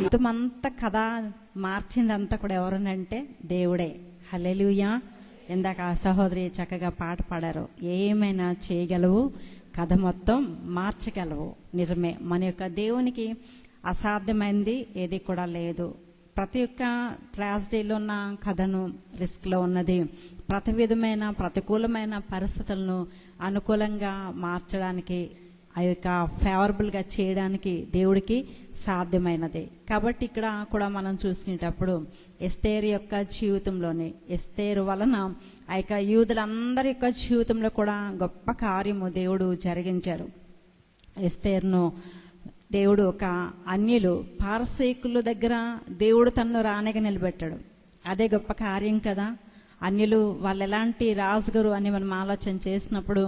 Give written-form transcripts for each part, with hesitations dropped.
మొత్తమంతా కథ మార్చిందంతా కూడా ఎవరనంటే దేవుడే. హల్లెలూయా. ఇందాక ఆ సహోదరి చక్కగా పాట పాడారు, ఏమైనా చేయగలవు, కథ మొత్తం మార్చగలవు. నిజమే, మన యొక్క దేవునికి అసాధ్యమైంది ఏది కూడా లేదు. ప్రతి ఒక్క ట్రాజడీలో ఉన్న కథను, రిస్క్లో ఉన్నది, ప్రతి విధమైన ప్రతికూలమైన పరిస్థితులను అనుకూలంగా మార్చడానికి, ఆ యొక్క ఫేవరబుల్గా చేయడానికి దేవుడికి సాధ్యమైనది. కాబట్టి ఇక్కడ కూడా మనం చూసుకునేటప్పుడు ఎస్తేరు యొక్క జీవితంలోని, ఎస్తేరు వలన ఆ యొక్క యూదులందరి యొక్క జీవితంలో కూడా గొప్ప కార్యము దేవుడు జరిగించారు. ఎస్తేరును దేవుడు ఒక అన్యులు పారసీకుల దగ్గర దేవుడు తనను రాణిగా నిలబెట్టాడు. అదే గొప్ప కార్యం కదా. అన్యులు వాళ్ళు ఎలాంటి రాజుగారు అని మనం ఆలోచన చేసినప్పుడు,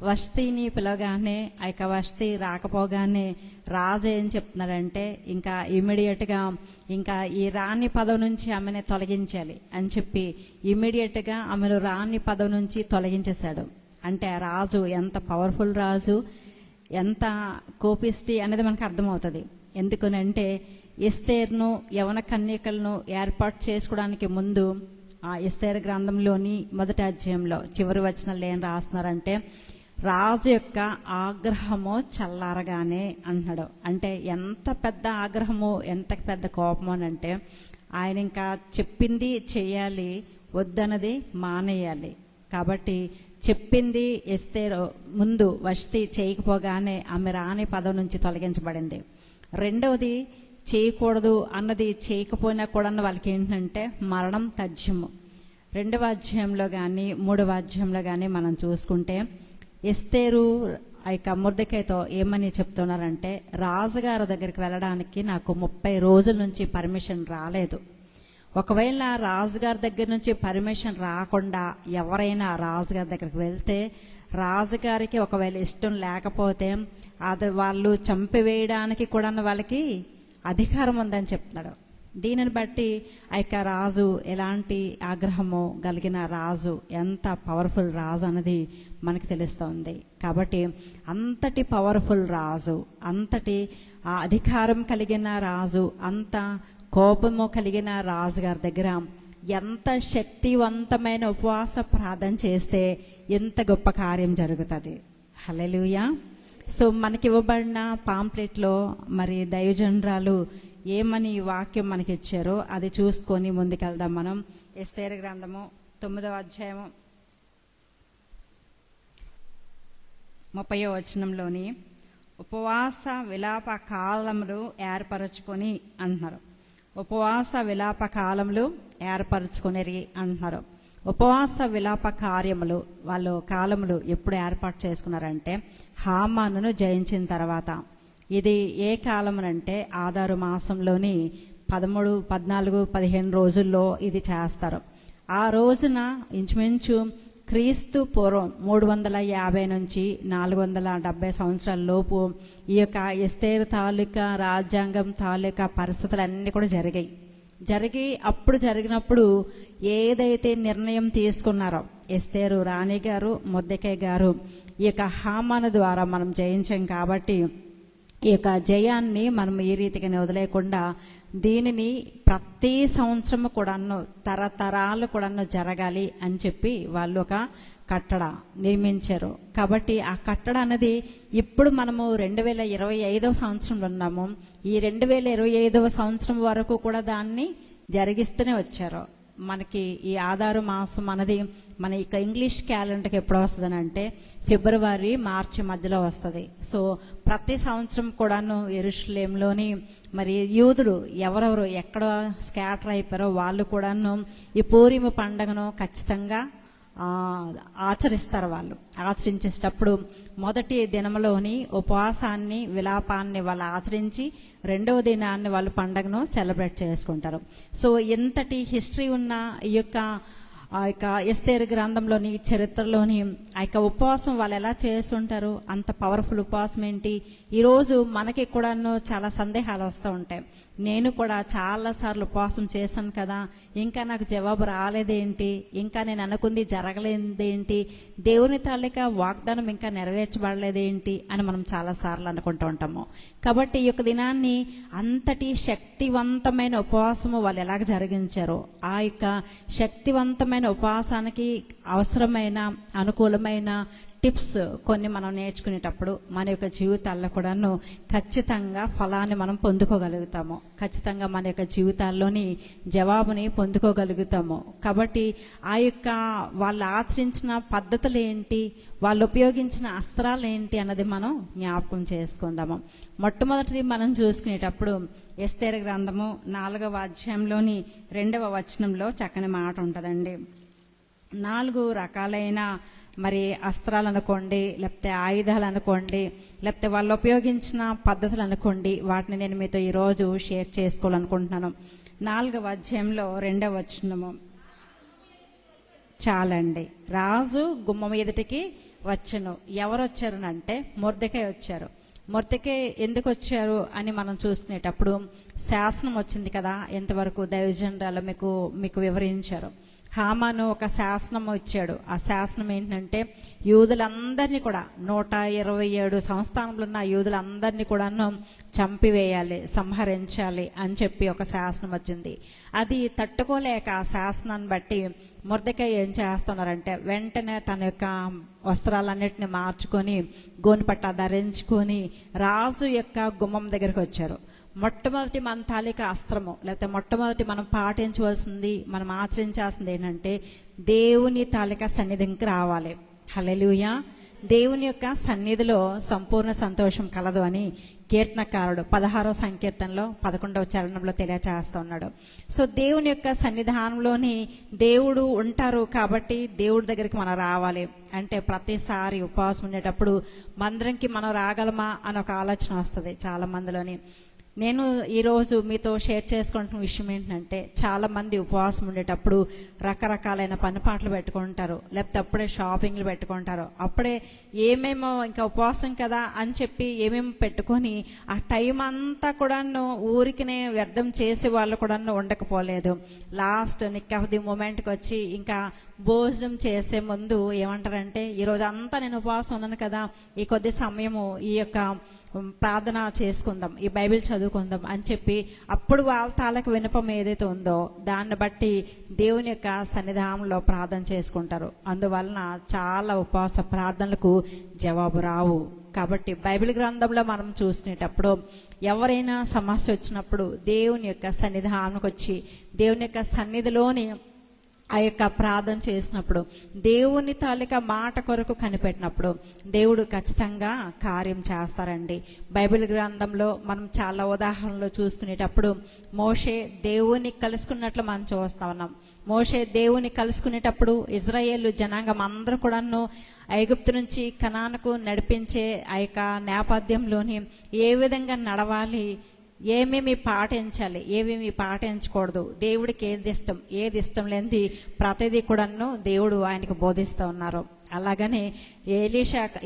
వష్తిని పిలవగానే ఆ యొక్క వష్తి రాకపోగానే రాజు ఏం చెప్తున్నాడంటే, ఇంకా ఇమీడియట్గా ఇంకా ఈ రాణి పదవి నుంచి ఆమెను తొలగించాలి అని చెప్పి ఇమీడియట్గా ఆమెను రాణి పదవి నుంచి తొలగించేశాడు. అంటే ఆ రాజు ఎంత పవర్ఫుల్ రాజు, ఎంత కోపిష్టి అనేది మనకు అర్థమవుతుంది. ఎందుకనంటే ఎస్తేరును యవన కన్యకలను ఏర్పాటు చేసుకోవడానికి ముందు ఆ ఎస్తేరు గ్రంథంలోని మొదటి అధ్యాయంలో చివరి వచనాలు ఏం రాస్తున్నారంటే, రాజు యొక్క ఆగ్రహము చల్లారగానే అంటున్నాడు. అంటే ఎంత పెద్ద ఆగ్రహము, ఎంత పెద్ద కోపము అని అంటే, ఆయన ఇంకా చెప్పింది చెయ్యాలి, వద్దన్నది మానేయాలి. కాబట్టి చెప్పింది ఎస్తేరు ముందు వష్టి చేయకపోగానే ఆమె రాణి పదవి నుంచి తొలగించబడింది. రెండవది, చేయకూడదు అన్నది చేయకపోయినా కూడా వాళ్ళకి ఏంటంటే మరణం తథ్యము. 2వ అధ్యాయంలో కానీ 3వ అధ్యాయంలో కానీ మనం చూసుకుంటే ఎస్తేరు ఆ యొక్క మొర్దెకైతో ఏమని చెప్తున్నారంటే, రాజుగారి దగ్గరికి వెళ్ళడానికి నాకు 30 రోజుల నుంచి పర్మిషన్ రాలేదు. ఒకవేళ రాజుగారి దగ్గర నుంచి పర్మిషన్ రాకుండా ఎవరైనా రాజుగారి దగ్గరికి వెళ్తే, రాజుగారికి ఒకవేళ ఇష్టం లేకపోతే అది వాళ్ళు చంపివేయడానికి కూడా వాళ్ళకి అధికారం ఉందని చెప్తున్నాడు. దీనిని బట్టి ఆ యొక్క రాజు ఎలాంటి ఆగ్రహము కలిగిన రాజు, ఎంత పవర్ఫుల్ రాజు అన్నది మనకు తెలుస్తుంది. కాబట్టి అంతటి పవర్ఫుల్ రాజు, అంతటి అధికారం కలిగిన రాజు, అంత కోపము కలిగిన రాజుగారి దగ్గర ఎంత శక్తివంతమైన ఉపవాస ప్రార్థన చేస్తే ఎంత గొప్ప కార్యం జరుగుతుంది. హల్లెలూయా. సో మనకి ఇవ్వబడిన పాంప్లెట్లో మరి దైవజనరాలు ఏమని వాక్యం మనకి ఇచ్చారో అది చూసుకొని ముందుకెళ్దాం మనం. ఎస్తేరు గ్రంథము 9వ అధ్యాయము 30వ వచనంలోని ఉపవాస విలాప కాలములు ఏర్పరచుకొని అంటున్నారు. ఉపవాస విలాప కాలములు ఏర్పరచుకొనిరి అంటున్నారు. ఉపవాస విలాప కార్యములు వాళ్ళు కాలములు ఎప్పుడు ఏర్పాటు చేసుకున్నారంటే, హామానును జయించిన తర్వాత. ఇది ఏ కాలమునంటే ఆదారు మాసంలోని 13, 14, 15 రోజుల్లో ఇది చేస్తారు. ఆ రోజున ఇంచుమించు క్రీస్తు పూర్వం 350 నుంచి 470 సంవత్సరాల లోపు ఈ యొక్క ఎస్తేరు తాలూకా రాజ్యాంగం తాలూకా పరిస్థితులన్నీ కూడా అప్పుడు జరిగినప్పుడు ఏదైతే నిర్ణయం తీసుకున్నారో ఎస్తేరు రాణి గారు, మొర్దెకై గారు, ఈ యొక్క హామాను ద్వారా మనం జయించాం కాబట్టి ఈ యొక్క జయాన్ని మనం ఈ రీతిగానే వదిలేకుండా దీనిని ప్రతి సంవత్సరము కూడాను తరతరాలు కూడాను జరగాలి అని చెప్పి వాళ్ళు ఒక కట్టడ నిర్మించారు. కాబట్టి ఆ కట్టడ అనేది ఇప్పుడు మనము 2025వ సంవత్సరంలో ఉన్నాము. ఈ 2025వ సంవత్సరం వరకు కూడా దాన్ని జరిగిస్తూనే వచ్చారు. మనకి ఈ ఆదారు మాసం అనేది మన ఇక ఇంగ్లీష్ క్యాలెండర్కి ఎప్పుడు వస్తుంది అంటే ఫిబ్రవరి, మార్చి మధ్యలో వస్తుంది. సో ప్రతి సంవత్సరం కూడాను యెరూషలేంలోని మరి యూదులు ఎవరెవరు ఎక్కడ స్కాటర్ అయిపోయారో వాళ్ళు కూడాను ఈ పూరిమ పండుగను ఖచ్చితంగా ఆచరిస్తారు. వాళ్ళు ఆచరించేటప్పుడు మొదటి దినంలోని ఉపవాసాన్ని, విలాపాన్ని వాళ్ళు ఆచరించి 2వ దినాన్ని వాళ్ళు పండుగను సెలబ్రేట్ చేసుకుంటారు. సో ఎంతటి హిస్టరీ ఉన్న ఈ యొక్క ఆ యొక్క ఎస్తేరు గ్రంథంలోని చరిత్రలోని ఆ యొక్క ఉపవాసం వాళ్ళు ఎలా చేస్తుంటారు, అంత పవర్ఫుల్ ఉపవాసం ఏంటి. ఈరోజు మనకి కూడాను చాలా సందేహాలు వస్తూ ఉంటాయి. నేను కూడా చాలాసార్లు ఉపవాసం చేశాను కదా, ఇంకా నాకు జవాబు రాలేదేంటి, ఇంకా నేను అనుకుంది జరగలేదేంటి, దేవుని తాలూకా వాగ్దానం ఇంకా నెరవేర్చబడలేదేంటి అని మనం చాలాసార్లు అనుకుంటూ ఉంటాము. కాబట్టి ఈ యొక్క దినాన్ని అంతటి శక్తివంతమైన ఉపవాసము వాళ్ళు ఎలాగ జరిగించారో, ఆ యొక్క శక్తివంతమైన ఉపవాసానికి అవసరమైన అనుకూలమైన టిప్స్ కొన్ని మనం నేర్చుకునేటప్పుడు మన యొక్క జీవితాల్లో కూడాను ఖచ్చితంగా ఫలాన్ని మనం పొందుకోగలుగుతాము. ఖచ్చితంగా మన యొక్క జీవితాల్లోని జవాబుని పొందుకోగలుగుతాము. కాబట్టి ఆ యొక్క వాళ్ళు ఆచరించిన పద్ధతులు ఏంటి, వాళ్ళు ఉపయోగించిన అస్త్రాలు ఏంటి అన్నది మనం జ్ఞాపకం చేసుకుందాము. మొట్టమొదటిది మనం చూసుకునేటప్పుడు ఎస్తేరు గ్రంథము 4వ అధ్యాయంలోని 2వ వచనంలో చక్కని మాట ఉంటుందండి. 4 రకాలైన మరి అస్త్రాలు అనుకోండి, లేకపోతే ఆయుధాలు అనుకోండి, లేకపోతే వాళ్ళు ఉపయోగించిన పద్ధతులు అనుకోండి, వాటిని నేను మీతో ఈరోజు షేర్ చేసుకోవాలనుకుంటున్నాను. 4వ అధ్యాయంలో 2వ వచనము చాలండి. రాజు గుమ్మం ఎదుటికి వచ్చెను. ఎవరు వచ్చారునంటే మొర్దెకై వచ్చారు. మొర్దెకై ఎందుకు వచ్చారు అని మనం చూసుకునేటప్పుడు శాసనం వచ్చింది కదా, ఎంతవరకు దైవజనురాలు మీకు వివరించారు. హామాను ఒక శాసనం ఇచ్చాడు. ఆ శాసనం ఏంటంటే యూదులందరినీ కూడా 127 సంస్థానంలో ఉన్న యూదులందరినీ కూడా చంపివేయాలి, సంహరించాలి అని చెప్పి ఒక శాసనం వచ్చింది. అది తట్టుకోలేక ఆ శాసనాన్ని బట్టి మొర్దెకై ఏం చేస్తున్నారంటే వెంటనే తన యొక్క వస్త్రాలన్నిటిని మార్చుకొని గోనెపట్ట ధరించుకొని రాజు యొక్క గుమ్మం దగ్గరికి వచ్చారు. మొట్టమొదటి మన తాలూకా అస్త్రము, లేకపోతే మొట్టమొదటి మనం పాటించవలసింది, మనం ఆచరించాల్సింది ఏంటంటే దేవుని తాలూకా సన్నిధికి రావాలి. హల్లెలూయా. దేవుని యొక్క సన్నిధిలో సంపూర్ణ సంతోషం కలదు అని కీర్తనకారుడు 16వ సంకీర్తనలో 11వ చరణంలో తెలియచేస్తూ ఉన్నాడు. సో దేవుని యొక్క సన్నిధానంలోని దేవుడు ఉంటారు కాబట్టి దేవుడి దగ్గరికి మనం రావాలి. అంటే ప్రతిసారి ఉపవాసం ఉండేటప్పుడు మందిరంకి మనం రాగలమా అని ఒక ఆలోచన వస్తుంది చాలా మందిలోని. నేను ఈరోజు మీతో షేర్ చేసుకుంటున్న విషయం ఏంటంటే చాలామంది ఉపవాసం ఉండేటప్పుడు రకరకాలైన పనిపాట్లు పెట్టుకుంటారు, లేకపోతే అప్పుడే షాపింగ్లు పెట్టుకుంటారు, అప్పుడే ఏమేమో ఇంకా ఉపవాసం కదా అని చెప్పి ఏమేమో పెట్టుకొని ఆ టైం అంతా కూడాను ఊరికినే వ్యర్థం చేసే వాళ్ళు కూడా ఉండకపోలేదు. లాస్ట్ నిక్ ఆఫ్ ది మూమెంట్కి వచ్చి ఇంకా భోజనం చేసే ముందు ఏమంటారంటే ఈరోజు అంతా నేను ఉపవాసం ఉన్నాను కదా, ఈ కొద్ది సమయము ఈ యొక్క ప్రార్థన చేసుకుందాం, ఈ బైబిల్ చదువుకుందాం అని చెప్పి అప్పుడు వాళ్ళ తాలకు వినపం ఏదైతే ఉందో దాన్ని బట్టి దేవుని యొక్క సన్నిధానంలో ప్రార్థన చేసుకుంటారు. అందువలన చాలా ఉపవాస ప్రార్థనలకు జవాబు రావు. కాబట్టి బైబిల్ గ్రంథంలో మనం చూసినప్పుడు ఎవరైనా సమస్య వచ్చినప్పుడు దేవుని యొక్క సన్నిధానానికి వచ్చి దేవుని యొక్క సన్నిధిలోని ఆ యొక్క ప్రార్థన చేసినప్పుడు దేవుని తాలూకా మాట కొరకు కనిపెట్టినప్పుడు దేవుడు ఖచ్చితంగా కార్యం చేస్తారండి. బైబిల్ గ్రంథంలో మనం చాలా ఉదాహరణలు చూసుకునేటప్పుడు మోషే దేవుని కలుసుకున్నట్లు మనం చూస్తా ఉన్నాం. మోషే దేవుని కలుసుకునేటప్పుడు ఇజ్రాయేలు జనాంగం అందరూ కూడాను ఐగుప్తు నుంచి కనానుకు నడిపించే ఆ యొక్క నేపథ్యంలోని ఏ విధంగా నడవాలి, ఏమేమి పాటించాలి, ఏమేమి పాటించకూడదు, దేవుడికి ఏది ఇష్టం లేనిది ప్రతిదీ కూడాను దేవుడు ఆయనకు బోధిస్తూ ఉన్నారు. అలాగనే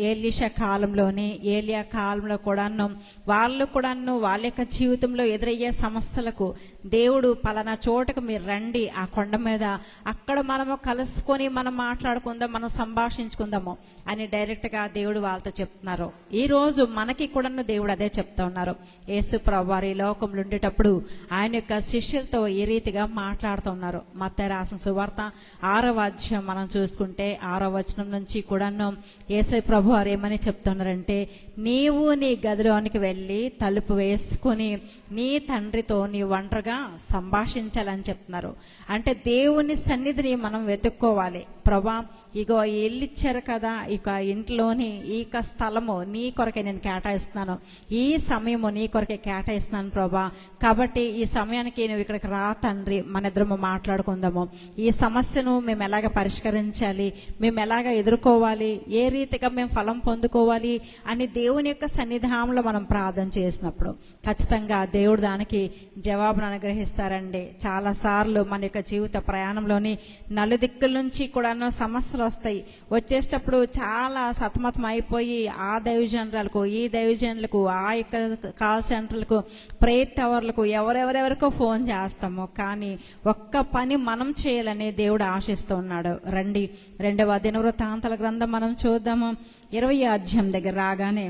ఏలీషా కాలంలోని ఏలియా కాలంలో కూడాను వాళ్ళు కూడాను వాళ్ళ యొక్క జీవితంలో ఎదురయ్యే సమస్యలకు దేవుడు పలానా చోటకు మీరు రండి, ఆ కొండ మీద అక్కడ మనము కలుసుకొని మనం మాట్లాడుకుందాం, మనం సంభాషించుకుందాము అని డైరెక్ట్గా దేవుడు వాళ్ళతో చెప్తున్నారు. ఈరోజు మనకి కూడాను దేవుడు అదే చెప్తా ఉన్నారు. యేసు ప్రభువారు ఈ లోకంలో ఉండేటప్పుడు ఆయన యొక్క శిష్యులతో ఈ రీతిగా మాట్లాడుతూ ఉన్నారు. మత్తయి రాసిన సువార్త 6వ అధ్యాయం మనం చూసుకుంటే 6వ వచనం నుంచి కూడాను యేసయ్య ప్రభువారు ఏమని చెప్తున్నారంటే నీవు నీ గదిలోనికి వెళ్ళి తలుపు వేసుకొని నీ తండ్రితో నీ ఒంటరిగా సంభాషించాలని చెప్తున్నారు. అంటే దేవుని సన్నిధిని మనం వెతుక్కోవాలి. ప్రభా ఇగో ఇల్లు ఇచ్చారు కదా, ఇక ఇంట్లోని ఈ స్థలము నీ కొరకే నేను కేటాయిస్తున్నాను, ఈ సమయము నీ కొరకే కేటాయిస్తున్నాను ప్రభా, కాబట్టి ఈ సమయానికి నువ్వు ఇక్కడికి రా తండ్రి, మన ఇద్దరము మాట్లాడుకుందాము, ఈ సమస్యను మేము ఎలాగ పరిష్కరించాలి, మేము ఎలాగ ఎదుర్కోవాలి, ఏ రీతిగా మేము ఫలం పొందుకోవాలి అని దేవుని యొక్క సన్నిధానంలో మనం ప్రార్థన చేసినప్పుడు ఖచ్చితంగా దేవుడు దానికి జవాబును అనుగ్రహిస్తారండి. చాలాసార్లు మన యొక్క జీవిత ప్రయాణంలోని నలుదిక్కుల నుంచి కూడాను సమస్యలు వస్తాయి. వచ్చేటప్పుడు చాలా సతమతం అయిపోయి ఆ దైవజనులకు, ఈ దైవజనులకు, ఆ యొక్క కాల్ సెంటర్లకు, ప్రేయర్ టవర్లకు, ఎవరెవరెవరికో ఫోన్ చేస్తాము. కానీ ఒక్క పని మనం చేయాలని దేవుడు ఆశిస్తూ ఉన్నాడు. రండి 2వ దినవృత్తాంతాల గ్రంథం మనం చూద్దాము. 20వ అధ్యాయం దగ్గర రాగానే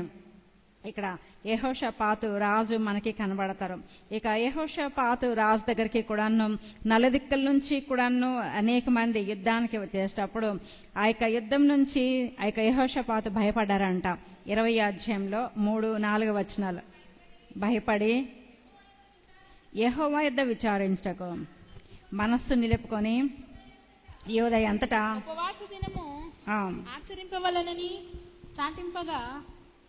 ఇక్కడ యెహోషాపాతు రాజు మనకి కనబడతారు. ఇక యెహోషాపాతు రాజు దగ్గరికి కూడాను నలుదిక్కుల నుంచి కూడాను అనేక మంది యుద్ధానికి వచ్చేటప్పుడు ఆ యొక్క యుద్ధం నుంచి ఆ యొక్క యెహోషాపాతు భయపడ్డారంట. 20వ అధ్యాయంలో 3-4 వచనాలు. భయపడి యెహోవా యొద్ద విచారించుటకు మనస్సు నిలుపుకొని యోధ అంతటా ఉపవాస దినము ఆచరింపవలనని చాటింపగా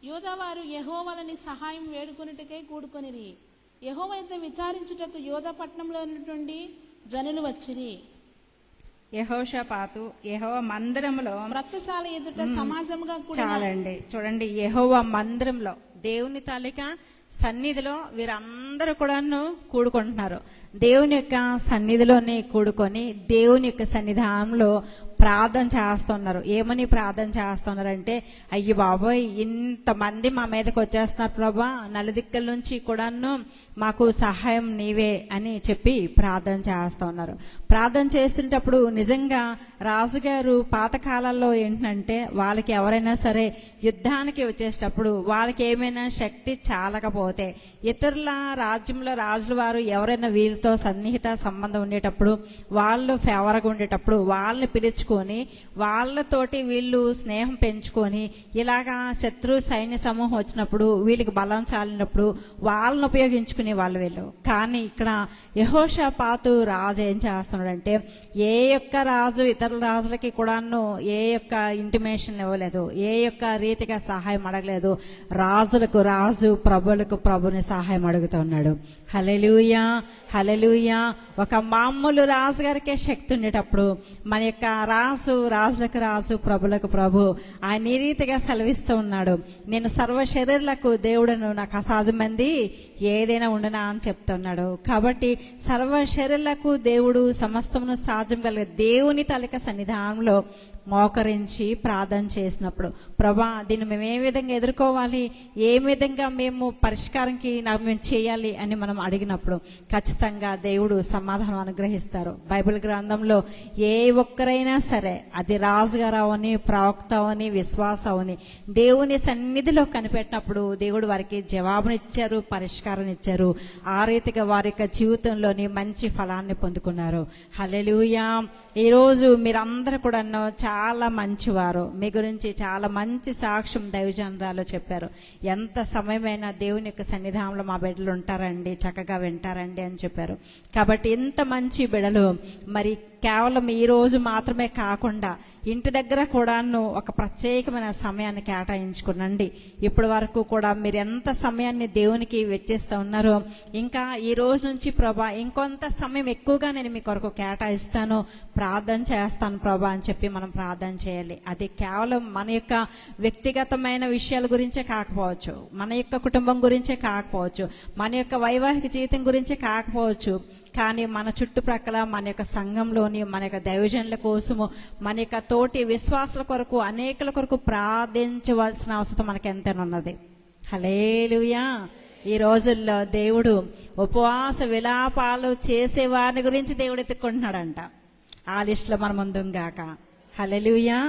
యోధవారు యెహోవాని సహాయం వేడుకొనుటకై కూడుకొనిరి. యెహోవా యొద్ద విచారించుటకు యోధ పట్టణంలో ఉన్నటువంటి జనులు వచ్చిరి. యెహోషాపాతు యెహోవా మందిరంలో వ్రతశాల ఎదుట సమాజంగా చాలండి. చూడండి, యెహోవా మందిరంలో దేవుని తాలిక సన్నిధిలో వీరందరూ కూడాను కూడుకుంటున్నారు. దేవుని యొక్క సన్నిధిలోనే కూడుకొని దేవుని యొక్క సన్నిధానంలో ప్రార్థన చేస్తున్నారు. ఏమని ప్రార్థన చేస్తున్నారంటే, అయ్యి బాబోయ్ ఇంతమంది మా మీదకి వచ్చేస్తున్నారు ప్రభా, నలుదిక్కల నుంచి కూడాను మాకు సహాయం నీవే అని చెప్పి ప్రార్థన చేస్తున్నారు. ప్రార్థన చేస్తున్నప్పుడు నిజంగా రాజుగారు పాతకాలంలో ఏంటంటే వాళ్ళకి ఎవరైనా సరే యుద్ధానికి వచ్చేటప్పుడు వాళ్ళకి ఏమైనా శక్తి చాలకపోతే ఇతరుల రాజ్యంలో రాజుల వారు ఎవరైనా వీరితో సన్నిహిత సంబంధం ఉండేటప్పుడు, వాళ్ళు ఫేవర్గా ఉండేటప్పుడు వాళ్ళని పిలుచుకొని వాళ్ళతోటి వీళ్ళు స్నేహం పెంచుకొని ఇలాగా శత్రు సైన్య సమూహం వచ్చినప్పుడు వీళ్ళకి బలం చాలినప్పుడు వాళ్ళని ఉపయోగించుకునే వాళ్ళు వీళ్ళు. కానీ ఇక్కడ యెహోషాపాతు రాజు ఏం చేస్తున్నాడంటే ఏ యొక్క రాజు ఇతరుల రాజులకి కూడాను ఏ యొక్క ఇంటిమేషన్ ఇవ్వలేదు, ఏ యొక్క రీతిగా సహాయం అడగలేదు. రాజులకు రాజు, ప్రభులకు ప్రభుని సహాయం అడుగుతున్నాడు. హల్లెలూయా, హల్లెలూయా. ఒక మామూలు రాజు గారికే శక్తి ఉండేటప్పుడు మన యొక్క రాజులకు రాజు, ప్రభులకు ప్రభు ఆయన ఈ రీతిగా సెలవిస్తూ ఉన్నాడు. నేను సర్వ శరీరులకు దేవుడను, నాకు అసాధ్యమంది ఏదైనా ఉండనా అని చెప్తున్నాడు. కాబట్టి సర్వ శరీరులకు దేవుడు సమస్తమును సాధ్యం కలిగే దేవుని తలిక సన్నిధానంలో మోకరించి ప్రార్థన చేసినప్పుడు, ప్రభా దీన్ని మేము ఏ విధంగా ఎదుర్కోవాలి, ఏ విధంగా మేము పరిష్కారంకి మేము చేయాలి అని మనం అడిగినప్పుడు ఖచ్చితంగా దేవుడు సమాధానం అనుగ్రహిస్తారు. బైబిల్ గ్రంథంలో ఏ ఒక్కరైనా సరే అది రాజుగారు అవని, ప్రవక్త అవని, విశ్వాస అవని దేవుని సన్నిధిలో కనిపెట్టినప్పుడు దేవుడు వారికి జవాబునిచ్చారు, పరిష్కారం ఇచ్చారు. ఆ రీతిగా వారి యొక్క జీవితంలోని మంచి ఫలాన్ని పొందుకున్నారు. హల్లెలూయా. ఈరోజు మీరందరూ కూడా చాలా మంచివారు. మీ గురించి చాలా మంచి సాక్ష్యం దైవజనరాలు చెప్పారు. ఎంత సమయమైనా దేవుని యొక్క సన్నిధానంలో మా బిడ్డలు ఉంటారండి, చక్కగా వింటారండి అని చెప్పారు. కాబట్టి ఇంత మంచి బిడ్డలు మరి కేవలం ఈ రోజు మాత్రమే కాకుండా ఇంటి దగ్గర కూడాను ఒక ప్రత్యేకమైన సమయాన్ని కేటాయించుకునండి. ఇప్పటి వరకు కూడా మీరు ఎంత సమయాన్ని దేవునికి వెచ్చిస్తూ ఉన్నారో, ఇంకా ఈ రోజు నుంచి ప్రభా ఇంకొంత సమయం ఎక్కువగా నేను మీ కొరకు కేటాయిస్తాను, ప్రార్థన చేస్తాను ప్రభా అని చెప్పి మనం ప్రార్థన చేయాలి. అది కేవలం మన యొక్క వ్యక్తిగతమైన విషయాల గురించే కాకపోవచ్చు, మన యొక్క కుటుంబం గురించే కాకపోవచ్చు, మన యొక్క వైవాహిక జీవితం గురించే కాకపోవచ్చు, కానీ మన చుట్టుప్రక్కల మన యొక్క సంఘంలోని మన యొక్క దైవజనుల కోసము, మన యొక్క తోటి విశ్వాసుల కొరకు, అనేకుల కొరకు ప్రార్థించవలసిన అవసరం మనకు ఎంతైనా ఉన్నది. హల్లెలూయా. ఈ రోజుల్లో దేవుడు ఉపవాస విలాపాలు చేసేవారిని గురించి దేవుడు ఎత్తుకుంటున్నాడంట. ఆ లిస్టులో మనం ముందుగాక. హల్లెలూయా.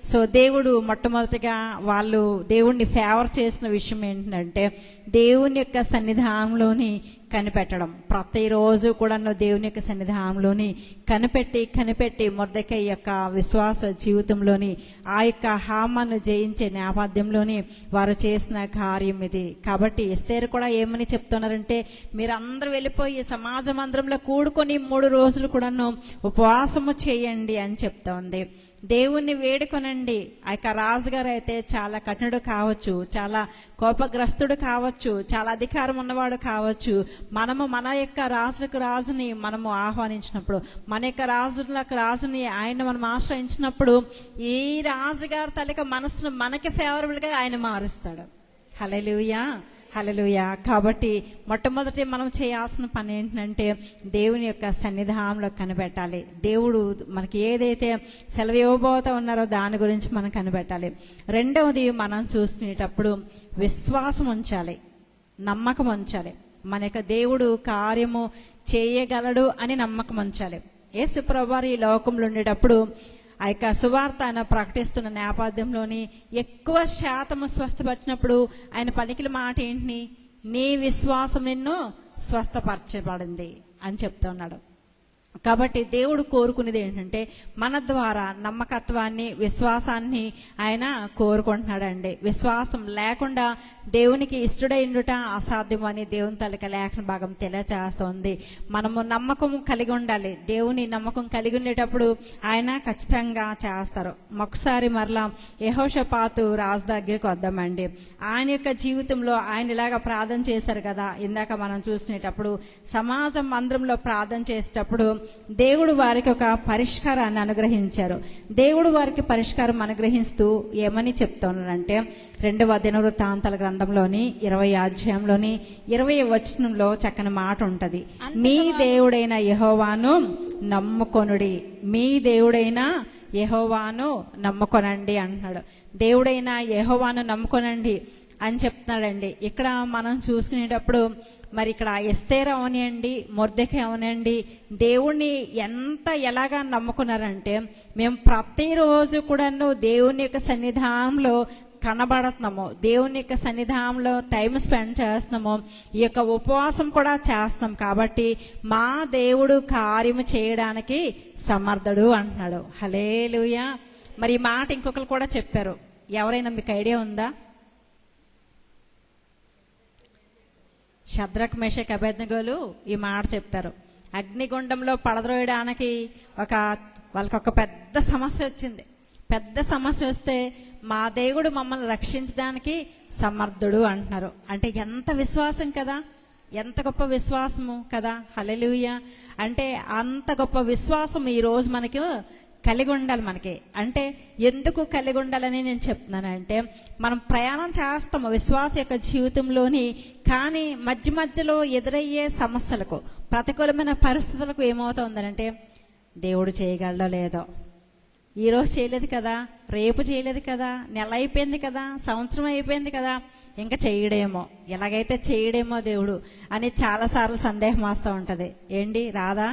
సో దేవుడు మొట్టమొదటిగా వాళ్ళు దేవుణ్ణి ఫేవర్ చేసిన విషయం ఏంటంటే దేవుని యొక్క సన్నిధానంలోని కనిపెట్టడం. ప్రతిరోజు కూడా దేవుని యొక్క సన్నిధానంలోని కనిపెట్టి మొర్దెకై యొక్క విశ్వాస జీవితంలోని ఆ యొక్క హామాను జయించే నేపథ్యంలోని వారు చేసిన కార్యం ఇది. కాబట్టి ఎస్తేరు కూడా ఏమని చెప్తున్నారంటే, మీరందరూ వెళ్ళిపోయి సమాజ మందిరంలో కూడుకొని 3 రోజులు కూడాను ఉపవాసము చేయండి అని చెప్తా ఉంది. దేవుణ్ణి వేడుకొనండి. ఆ యొక్క రాజుగారు అయితే చాలా కఠినుడు కావచ్చు, చాలా కోపగ్రస్తుడు కావచ్చు, చాలా అధికారం ఉన్నవాడు కావచ్చు. మనము మన యొక్క రాజులకు రాజుని మనము ఆహ్వానించినప్పుడు, మన యొక్క రాజులకు రాజుని ఆయన మనం ఆశ్రయించినప్పుడు, ఈ రాజుగారి తల్లిక మనసును మనకి ఫేవరబుల్గా ఆయన మారుస్తాడు. హల్లెలూయా, హల్లెలూయా. కాబట్టి మొట్టమొదటి మనం చేయాల్సిన పని ఏంటంటే దేవుని యొక్క సన్నిధానంలో కనిపెట్టాలి. దేవుడు మనకి ఏదైతే సెలవు ఇవ్వబోతా ఉన్నారో దాని గురించి మనం కనిపెట్టాలి. రెండవది, మనం చూసుకునేటప్పుడు విశ్వాసం ఉంచాలి, నమ్మకం ఉంచాలి. మన యొక్క దేవుడు కార్యము చేయగలడు అని నమ్మకం ఉంచాలి. యేసు ప్రభువారు ఈ లోకంలో ఉండేటప్పుడు ఆ యొక్క సువార్త ఆయన ప్రకటిస్తున్న నేపథ్యంలోని ఎక్కువ శాతము స్వస్థపరిచినప్పుడు ఆయన పలికిన మాట ఏంటి? నీ విశ్వాసం నిన్ను స్వస్థపరచబడింది అని చెప్తున్నాడు. కాబట్టి దేవుడు కోరుకునేది ఏంటంటే మన ద్వారా నమ్మకత్వాన్ని, విశ్వాసాన్ని ఆయన కోరుకుంటున్నాడండి. విశ్వాసం లేకుండా దేవునికి ఇష్టడైండుట అసాధ్యం అని దేవుని తల్లిక లేఖన భాగం తెలియచేస్తుంది. మనము నమ్మకం కలిగి ఉండాలి. దేవుని నమ్మకం కలిగి ఉండేటప్పుడు ఆయన ఖచ్చితంగా చేస్తారు. ఒకసారి మరలా యెహోషాపాతు రాజు దగ్గరికి వద్దామండి. ఆయన యొక్క జీవితంలో ఆయన ఇలాగా ప్రార్థన చేశారు కదా, ఇందాక మనం చూసినప్పుడు సమాజం మందిరంలో ప్రార్థన చేసేటప్పుడు దేవుడు వారికి ఒక పరిష్కారాన్ని అనుగ్రహించారు. దేవుడు వారికి పరిష్కారం అనుగ్రహిస్తూ ఏమని చెప్తున్నారంటే 2వ దినవృత్తాంతాల గ్రంథంలోని 20వ అధ్యాయంలోని 20వ వచనంలో చక్కని మాట ఉంటది. మీ దేవుడైన యెహోవాను నమ్ముకొనుడి, మీ దేవుడైన యెహోవాను నమ్ముకొనండి అంటున్నాడు. దేవుడైన యెహోవాను నమ్ముకొనండి అని చెప్తున్నాడండి. ఇక్కడ మనం చూసుకునేటప్పుడు మరి ఇక్కడ ఎస్తేర్ అవనండి, మొర్దెకై అవనండి, దేవుణ్ణి ఎలాగా నమ్ముకున్నారంటే మేము ప్రతిరోజు కూడాను దేవుని యొక్క సన్నిధానంలో కనబడుతున్నాము, దేవుని యొక్క సన్నిధానంలో టైం స్పెండ్ చేస్తున్నాము, ఈ యొక్క ఉపవాసం కూడా చేస్తున్నాం. కాబట్టి మా దేవుడు కార్యము చేయడానికి సమర్థుడు అంటున్నాడు. హల్లెలూయా. మరి ఈ మాట ఇంకొకరు కూడా చెప్పారు. ఎవరైనా మీకు ఐడియా ఉందా? షద్రక్, మేషక్, అబేద్నెగోలు ఈ మాట చెప్పారు. అగ్నిగుండంలో పడద్రోయడానికి వాళ్ళకి ఒక పెద్ద సమస్య వచ్చింది. పెద్ద సమస్య వస్తే మా దేవుడు మమ్మల్ని రక్షించడానికి సమర్థుడు అంటున్నారు. అంటే ఎంత విశ్వాసం కదా, ఎంత గొప్ప విశ్వాసము కదా. హల్లెలూయా. అంటే అంత గొప్ప విశ్వాసం ఈరోజు మనకి కలిగి ఉండాలి. మనకి అంటే ఎందుకు కలిగి ఉండాలని నేను చెప్తున్నానంటే, మనం ప్రయాణం చేస్తాము విశ్వాస యొక్క జీవితంలోని, కానీ మధ్యలో ఎదురయ్యే సమస్యలకు, ప్రతికూలమైన పరిస్థితులకు ఏమవుతుందనంటే దేవుడు చేయగలడో లేదో, ఈరోజు చేయలేదు కదా, రేపు చేయలేదు కదా, నెల అయిపోయింది కదా, సంవత్సరం అయిపోయింది కదా, ఇంకా చేయడేమో, ఎలాగైతే చేయడేమో దేవుడు అని చాలాసార్లు సందేహం వస్తూ ఉంటుంది. ఏంటి రాదా?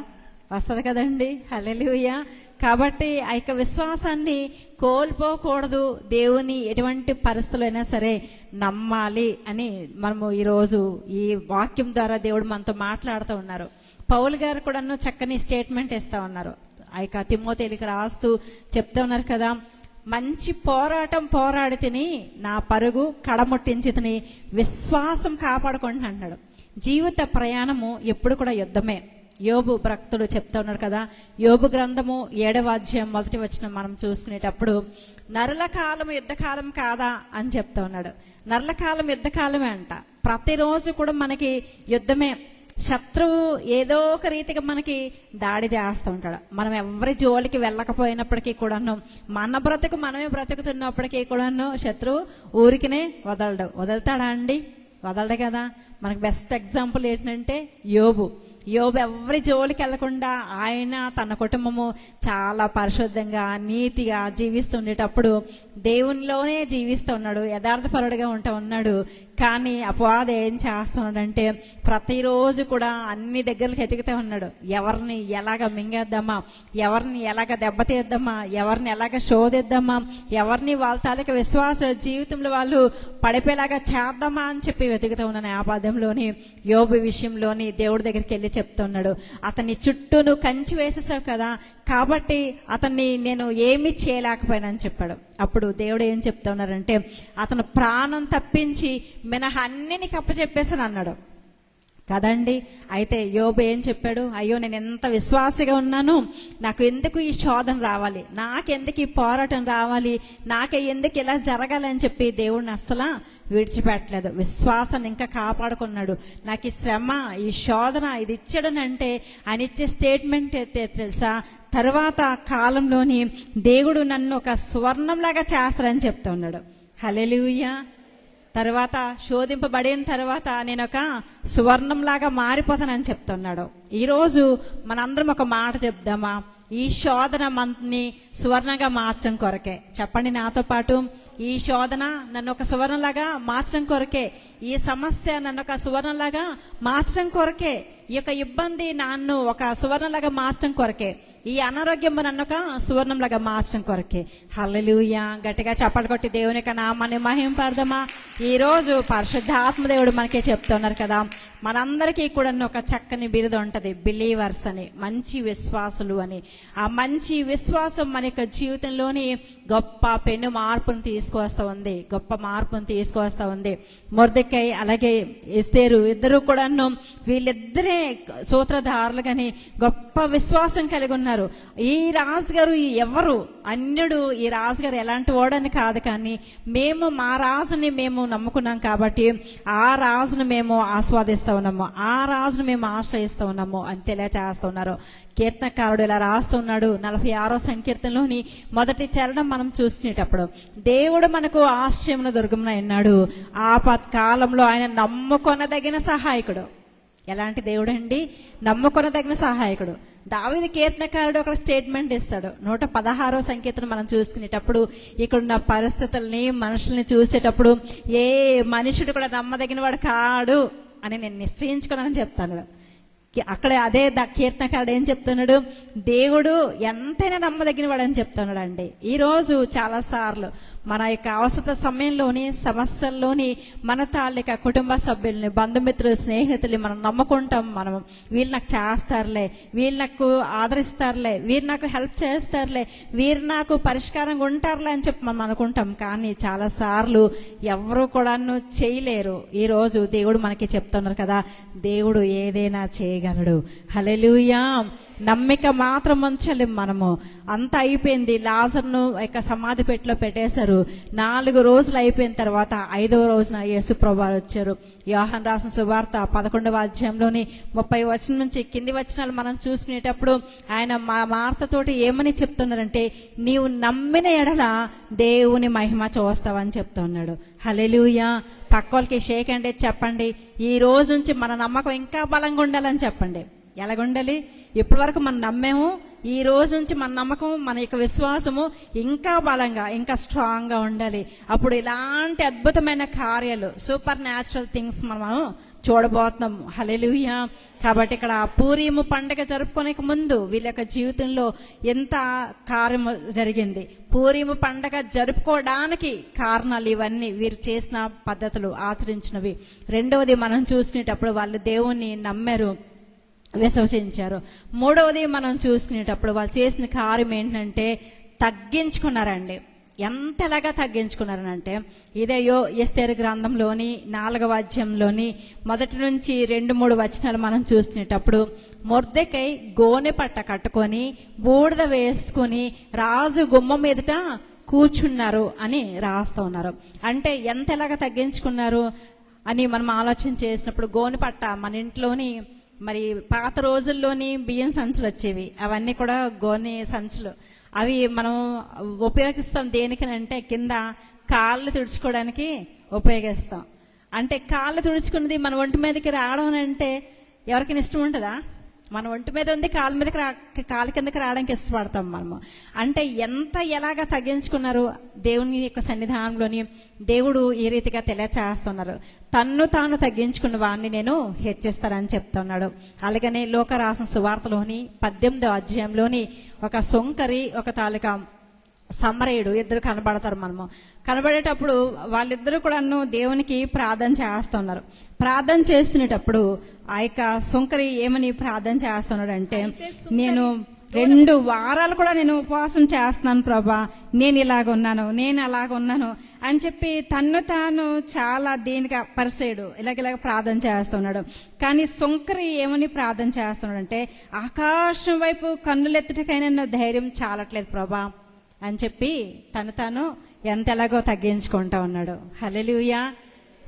వస్తుంది కదండి. హల్లెలూయా. కాబట్టి ఆ యొక్క విశ్వాసాన్ని కోల్పోకూడదు. దేవుని ఎటువంటి పరిస్థితులైనా సరే నమ్మాలి అని మనము ఈరోజు ఈ వాక్యం ద్వారా దేవుడు మనతో మాట్లాడుతూ ఉన్నారు. పౌలు గారు కూడా చక్కని స్టేట్మెంట్ ఇస్తూ ఉన్నారు. ఆ యొక్క తిమోతేయులకు రాస్తూ చెప్తూ ఉన్నారు కదా, మంచి పోరాటం పోరాడి తిని నా పరుగు కడముట్టించి తిని విశ్వాసం కాపాడుకుంటున్నా అన్నాడు. జీవిత ప్రయాణము ఎప్పుడు కూడా యుద్ధమే. యోబు భక్తుడు చెప్తా ఉన్నారు కదా, యోబు గ్రంథము 7వ అధ్యాయం 1వ వచనం మనం చూసుకునేటప్పుడు నరుల కాలం యుద్ధకాలం కాదా అని చెప్తా ఉన్నాడు. నరుల కాలం యుద్ధకాలమే అంట. ప్రతిరోజు కూడా మనకి యుద్ధమే. శత్రువు ఏదో ఒక రీతిగా మనకి దాడి చేస్తూ ఉంటాడు. మనం ఎవరి జోలికి వెళ్ళకపోయినప్పటికీ కూడాను, మన బ్రతుకు మనమే బ్రతుకుతున్నప్పటికీ కూడాను శత్రువు ఊరికినే వదలతాడా అండి? వదలడు కదా. మనకు బెస్ట్ ఎగ్జాంపుల్ ఏంటంటే యోబు ఎవరి జోలికి వెళ్లకుండా ఆయన తన కుటుంబము చాలా పరిశుద్ధంగా నీతిగా జీవిస్తుండేటప్పుడు దేవునిలోనే జీవిస్తూ ఉన్నాడు, యథార్థపరుడుగా ఉన్నాడు. కానీ అపవాది ఏం చేస్తున్నాడంటే ప్రతిరోజు కూడా అన్ని దగ్గరకి ఎదుగుతూ ఉన్నాడు. ఎవరిని ఎలాగ మింగేద్దామా, ఎవరిని ఎలాగ దెబ్బతీద్దామా, ఎవరిని ఎలాగ శోధిద్దామా, ఎవరిని వాళ్ళ తాలూకా విశ్వాస జీవితంలో వాళ్ళు పడిపోయేలాగా చేద్దామా అని చెప్పి వెతుకుతూ ఉన్న నేపథ్యంలోని యోబు విషయంలోని దేవుడి దగ్గరికి వెళ్ళి చెప్తున్నాడు, అతన్ని చుట్టూ నువ్వు కంచి వేసేసావు కదా, కాబట్టి అతన్ని నేను ఏమీ చేయలేకపోయానని చెప్పాడు. అప్పుడు దేవుడు ఏం చెప్తా ఉన్నారంటే, అతను ప్రాణం తప్పించి మినహా అన్నిని కప్పచెప్పేసాను అన్నాడు. కదండి. అయితే యోబు ఏం చెప్పాడు? అయ్యో, నేను ఎంత విశ్వాసిగా ఉన్నాను, నాకు ఎందుకు ఈ శోధన రావాలి, నాకెందుకు ఈ పోరాటం రావాలి, నాకే ఎందుకు ఇలా జరగాలని చెప్పి దేవుడిని అస్సలు విడిచిపెట్టలేదు. విశ్వాసాన్ని ఇంకా కాపాడుకున్నాడు. నాకు ఈ శ్రమ, ఈ శోధన ఇది ఇచ్చాడనంటే ఆయన ఇచ్చే స్టేట్మెంట్ అయితే తెలుసా, తర్వాత కాలంలోని దేవుడు నన్ను ఒక సువర్ణంలాగా చేస్తాడని చెప్తా ఉన్నాడు. హల్లెలూయా. తర్వాత శోధింపబడిన తర్వాత నేను ఒక సువర్ణంలాగా మారిపోతానని చెప్తున్నాడు. ఈరోజు మనందరం ఒక మాట చెప్దామా? ఈ శోధన మనని సువర్ణంగా మార్చడం కొరకే. చెప్పండి నాతో పాటు, ఈ శోధన నన్ను ఒక సువర్ణంలాగా మార్చడం కొరకే, ఈ సమస్య నన్ను ఒక సువర్ణంలాగా మార్చడం కొరకే, ఈ యొక్క ఇబ్బంది నన్ను ఒక సువర్ణంలాగా మార్చడం కొరకే, ఈ అనారోగ్యం నన్ను ఒక సువర్ణంలాగా మార్చడం కొరకే. హల్లెలూయా. గట్టిగా చప్పట్లు కొట్టి దేవుని యొక్క నామాన్ని మహింపడదామా? ఈరోజు పరిశుద్ధాత్మ దేవుడు మనకే చెప్తున్నారు కదా, మనందరికీ కూడా ఒక చక్కని బిరుదు ఉంటుంది, బిలీవర్స్ అని, మంచి విశ్వాసులు అని. ఆ మంచి విశ్వాసం మన యొక్క జీవితంలోని గొప్ప పెను మార్పును తీసుకొస్తా ఉంది, గొప్ప మార్పును తీసుకొస్తా ఉంది. మొర్దెకై అలాగే ఎస్తేరు ఇద్దరు కూడాను, వీళ్ళిద్దరే సూత్రధారులు కానీ గొప్ప విశ్వాసం కలిగి ఉన్నారు. ఈ రాజుగారు ఎవరు అన్యుడు, ఈ రాజుగారు ఎలాంటి వాడని కాదు, కానీ మేము మా రాజుని మేము నమ్ముకున్నాం కాబట్టి ఆ రాజును మేము ఆస్వాదిస్తాం ఉన్నాము, ఆ రాజును మేము ఆశ్రయిస్తూ ఉన్నాము అని తెలియచేస్తూ ఉన్నారు. కీర్తనకారుడు ఇలా రాస్తున్నాడు 46వ సంకీర్తనలోని మొదటి చరణం మనం చూసుకునేటప్పుడు, దేవుడు మనకు ఆశ్రయమున దుర్గమున ఉన్నాడు, ఆపత్కాలంలో ఆయన నమ్ముకొనదగిన సహాయకుడు. ఎలాంటి దేవుడు అండి? నమ్ముకొనదగిన సహాయకుడు. దావీదు కీర్తనకారుడు ఒక స్టేట్మెంట్ ఇస్తాడు 116వ సంకీర్తన మనం చూసుకునేటప్పుడు, ఇక్కడున్న పరిస్థితుల్ని మనుషుల్ని చూసేటప్పుడు ఏ మనుషుడు కూడా నమ్మదగిన వాడు కాడు అని నేను నిశ్చయించుకున్నానని చెప్తాను. అక్కడ అదే కీర్తనకారుడు ఏం చెప్తున్నాడు? దేవుడు ఎంతైనా నమ్మదగిన వాడని చెప్తున్నాడు అండి. ఈరోజు చాలా సార్లు మన యొక్క అవసర సమయంలోని, సమస్యల్లోని మన తాలూకా కుటుంబ సభ్యుల్ని, బంధుమిత్రులు, స్నేహితుల్ని మనం నమ్ముకుంటాం. మనం వీళ్ళు నాకు చేస్తారులే, వీళ్ళు నాకు ఆదరిస్తారులే, వీరు నాకు హెల్ప్ చేస్తారులే, వీరు నాకు పరిష్కారంగా ఉంటారులే అని చెప్పి మనం అనుకుంటాం. కానీ చాలా సార్లు ఎవరు కూడా చేయలేరు. ఈరోజు దేవుడు మనకి చెప్తున్నారు కదా, దేవుడు ఏదైనా చేయగలడు. హల్లెలూయా. నమ్మిక మాత్రం ఉంచలేం మనము. అంత అయిపోయింది. లాజర్ను యొక్క సమాధి పెట్టిలో పెట్టేశారు. 4 రోజులు అయిపోయిన తర్వాత 5వ రోజున యేసు ప్రభువారు వచ్చారు. యోహాను రాసిన సువార్త 11వ అధ్యాయంలోని 30 వచనం నుంచి కింది వచనాలు మనం చూసుకునేటప్పుడు ఆయన మార్తతోటి ఏమని చెప్తున్నారంటే, నీవు నమ్మిన ఎడల దేవుని మహిమ చూస్తావని చెప్తున్నాడు. హల్లెలూయా. పక్కోళ్ళకి షేక్ అంటే చెప్పండి, ఈ రోజు నుంచి మన నమ్మకం ఇంకా బలంగా ఉండాలని చెప్పండి. ఎలాగుండాలి? ఇప్పటి వరకు మనం నమ్మాము, ఈ రోజు నుంచి మన నమ్మకం, మన యొక్క విశ్వాసము ఇంకా బలంగా, ఇంకా స్ట్రాంగ్గా ఉండాలి. అప్పుడు ఇలాంటి అద్భుతమైన కార్యాలు, సూపర్ న్యాచురల్ థింగ్స్ మనం చూడబోతున్నాం. హల్లెలూయా. కాబట్టి ఇక్కడ పూరీము పండుగ జరుపుకోనికి ముందు వీళ్ళ యొక్క జీవితంలో ఎంత కార్యము జరిగింది. పూరీము పండుగ జరుపుకోవడానికి కారణాలు ఇవన్నీ, వీరు చేసిన పద్ధతులు, ఆచరించినవి. రెండవది మనం చూసుకునేటప్పుడు వాళ్ళు దేవుణ్ణి నమ్మారు, విశ్వసించారు. మూడవది మనం చూసుకునేటప్పుడు వాళ్ళు చేసిన కార్యం ఏంటంటే తగ్గించుకున్నారండి. ఎంతలాగా తగ్గించుకున్నారనంటే, ఇదే ఎస్తేరు గ్రంథంలోని 4వ అధ్యాయంలోని 1 నుంచి 2-3 వచనాలు మనం చూసుకునేటప్పుడు, మొర్దెకై గోనె పట్ట కట్టుకొని బూడిద వేసుకొని రాజు గుమ్మం మీదట కూర్చున్నారు అని రాస్తూ ఉన్నారు. అంటే ఎంతలాగా తగ్గించుకున్నారు అని మనం ఆలోచన చేసినప్పుడు, గోనె పట్ట మన ఇంట్లోని మరి పాత రోజుల్లోని బియ్యం సంచులు వచ్చేవి, అవన్నీ కూడా గోనె సంచులు. అవి మనం ఉపయోగిస్తాం దేనికనంటే, కింద కాళ్ళు తుడుచుకోవడానికి ఉపయోగిస్తాం. అంటే కాళ్ళు తుడుచుకున్నది మన ఒంటి మీదకి రావడం అంటే ఎవరికైనా ఇష్టం ఉంటుందా? మన ఒంటి మీద ఉంది, కాలు కిందకి రావడానికి ఇష్టపడతాం మనము. అంటే ఎలాగా తగ్గించుకున్నారు దేవుని యొక్క సన్నిధానంలోని, దేవుడు ఈ రీతిగా తెలియచేస్తున్నారు. తన్ను తాను తగ్గించుకున్న వాడిని నేను హెచ్చిస్తానని చెప్తున్నాడు. అలాగనే లోక రాసిన సువార్తలోని 18వ అధ్యాయంలోని ఒక సొంకరి, ఒక తాలూకా సమరయుడు ఇద్దరు కనబడతారు. మనము కనబడేటప్పుడు వాళ్ళిద్దరూ కూడా దేవునికి ప్రార్థన చేస్తున్నారు. ప్రార్థన చేస్తునేటప్పుడు ఆ యొక్క సుంకరి ఏమని ప్రార్థన చేస్తున్నాడు అంటే, నేను 2 వారాలు కూడా నేను ఉపవాసం చేస్తున్నాను ప్రభా, నేను ఇలాగున్నాను, నేను అలాగున్నాను అని చెప్పి తన్ను తాను చాలా దీనిగా పరిసేడు ఇలాగ ప్రార్థన చేస్తున్నాడు. కానీ సుంకరి ఏమని ప్రార్థన చేస్తున్నాడు అంటే, ఆకాశం వైపు కన్నులెత్తుటకైనా ధైర్యం చాలట్లేదు ప్రభా అని చెప్పి తను తాను ఎంతలాగో తగ్గించుకుంటా ఉన్నాడు. హల్లెలూయా.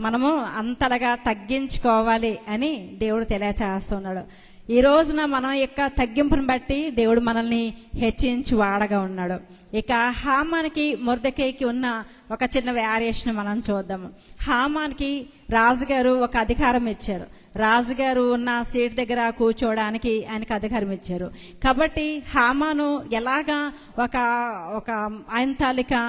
మనము అంతలాగా తగ్గించుకోవాలి అని దేవుడు తెలియచేస్తున్నాడు. ఈ రోజున మనం యొక్క తగ్గింపును బట్టి దేవుడు మనల్ని హెచ్చించి వాడగా ఉన్నాడు. ఇక హామానికి మొర్దెకైకి ఉన్న ఒక చిన్న వేరియేషన్ మనం చూద్దాము. హామానికి రాజుగారు ఒక అధికారం ఇచ్చారు. రాజుగారు ఉన్న సీట్ దగ్గర కూర్చోవడానికి ఆయనకు అధికారం ఇచ్చారు. కాబట్టి హామాను ఎలాగా ఒక ఆయన తాలూకా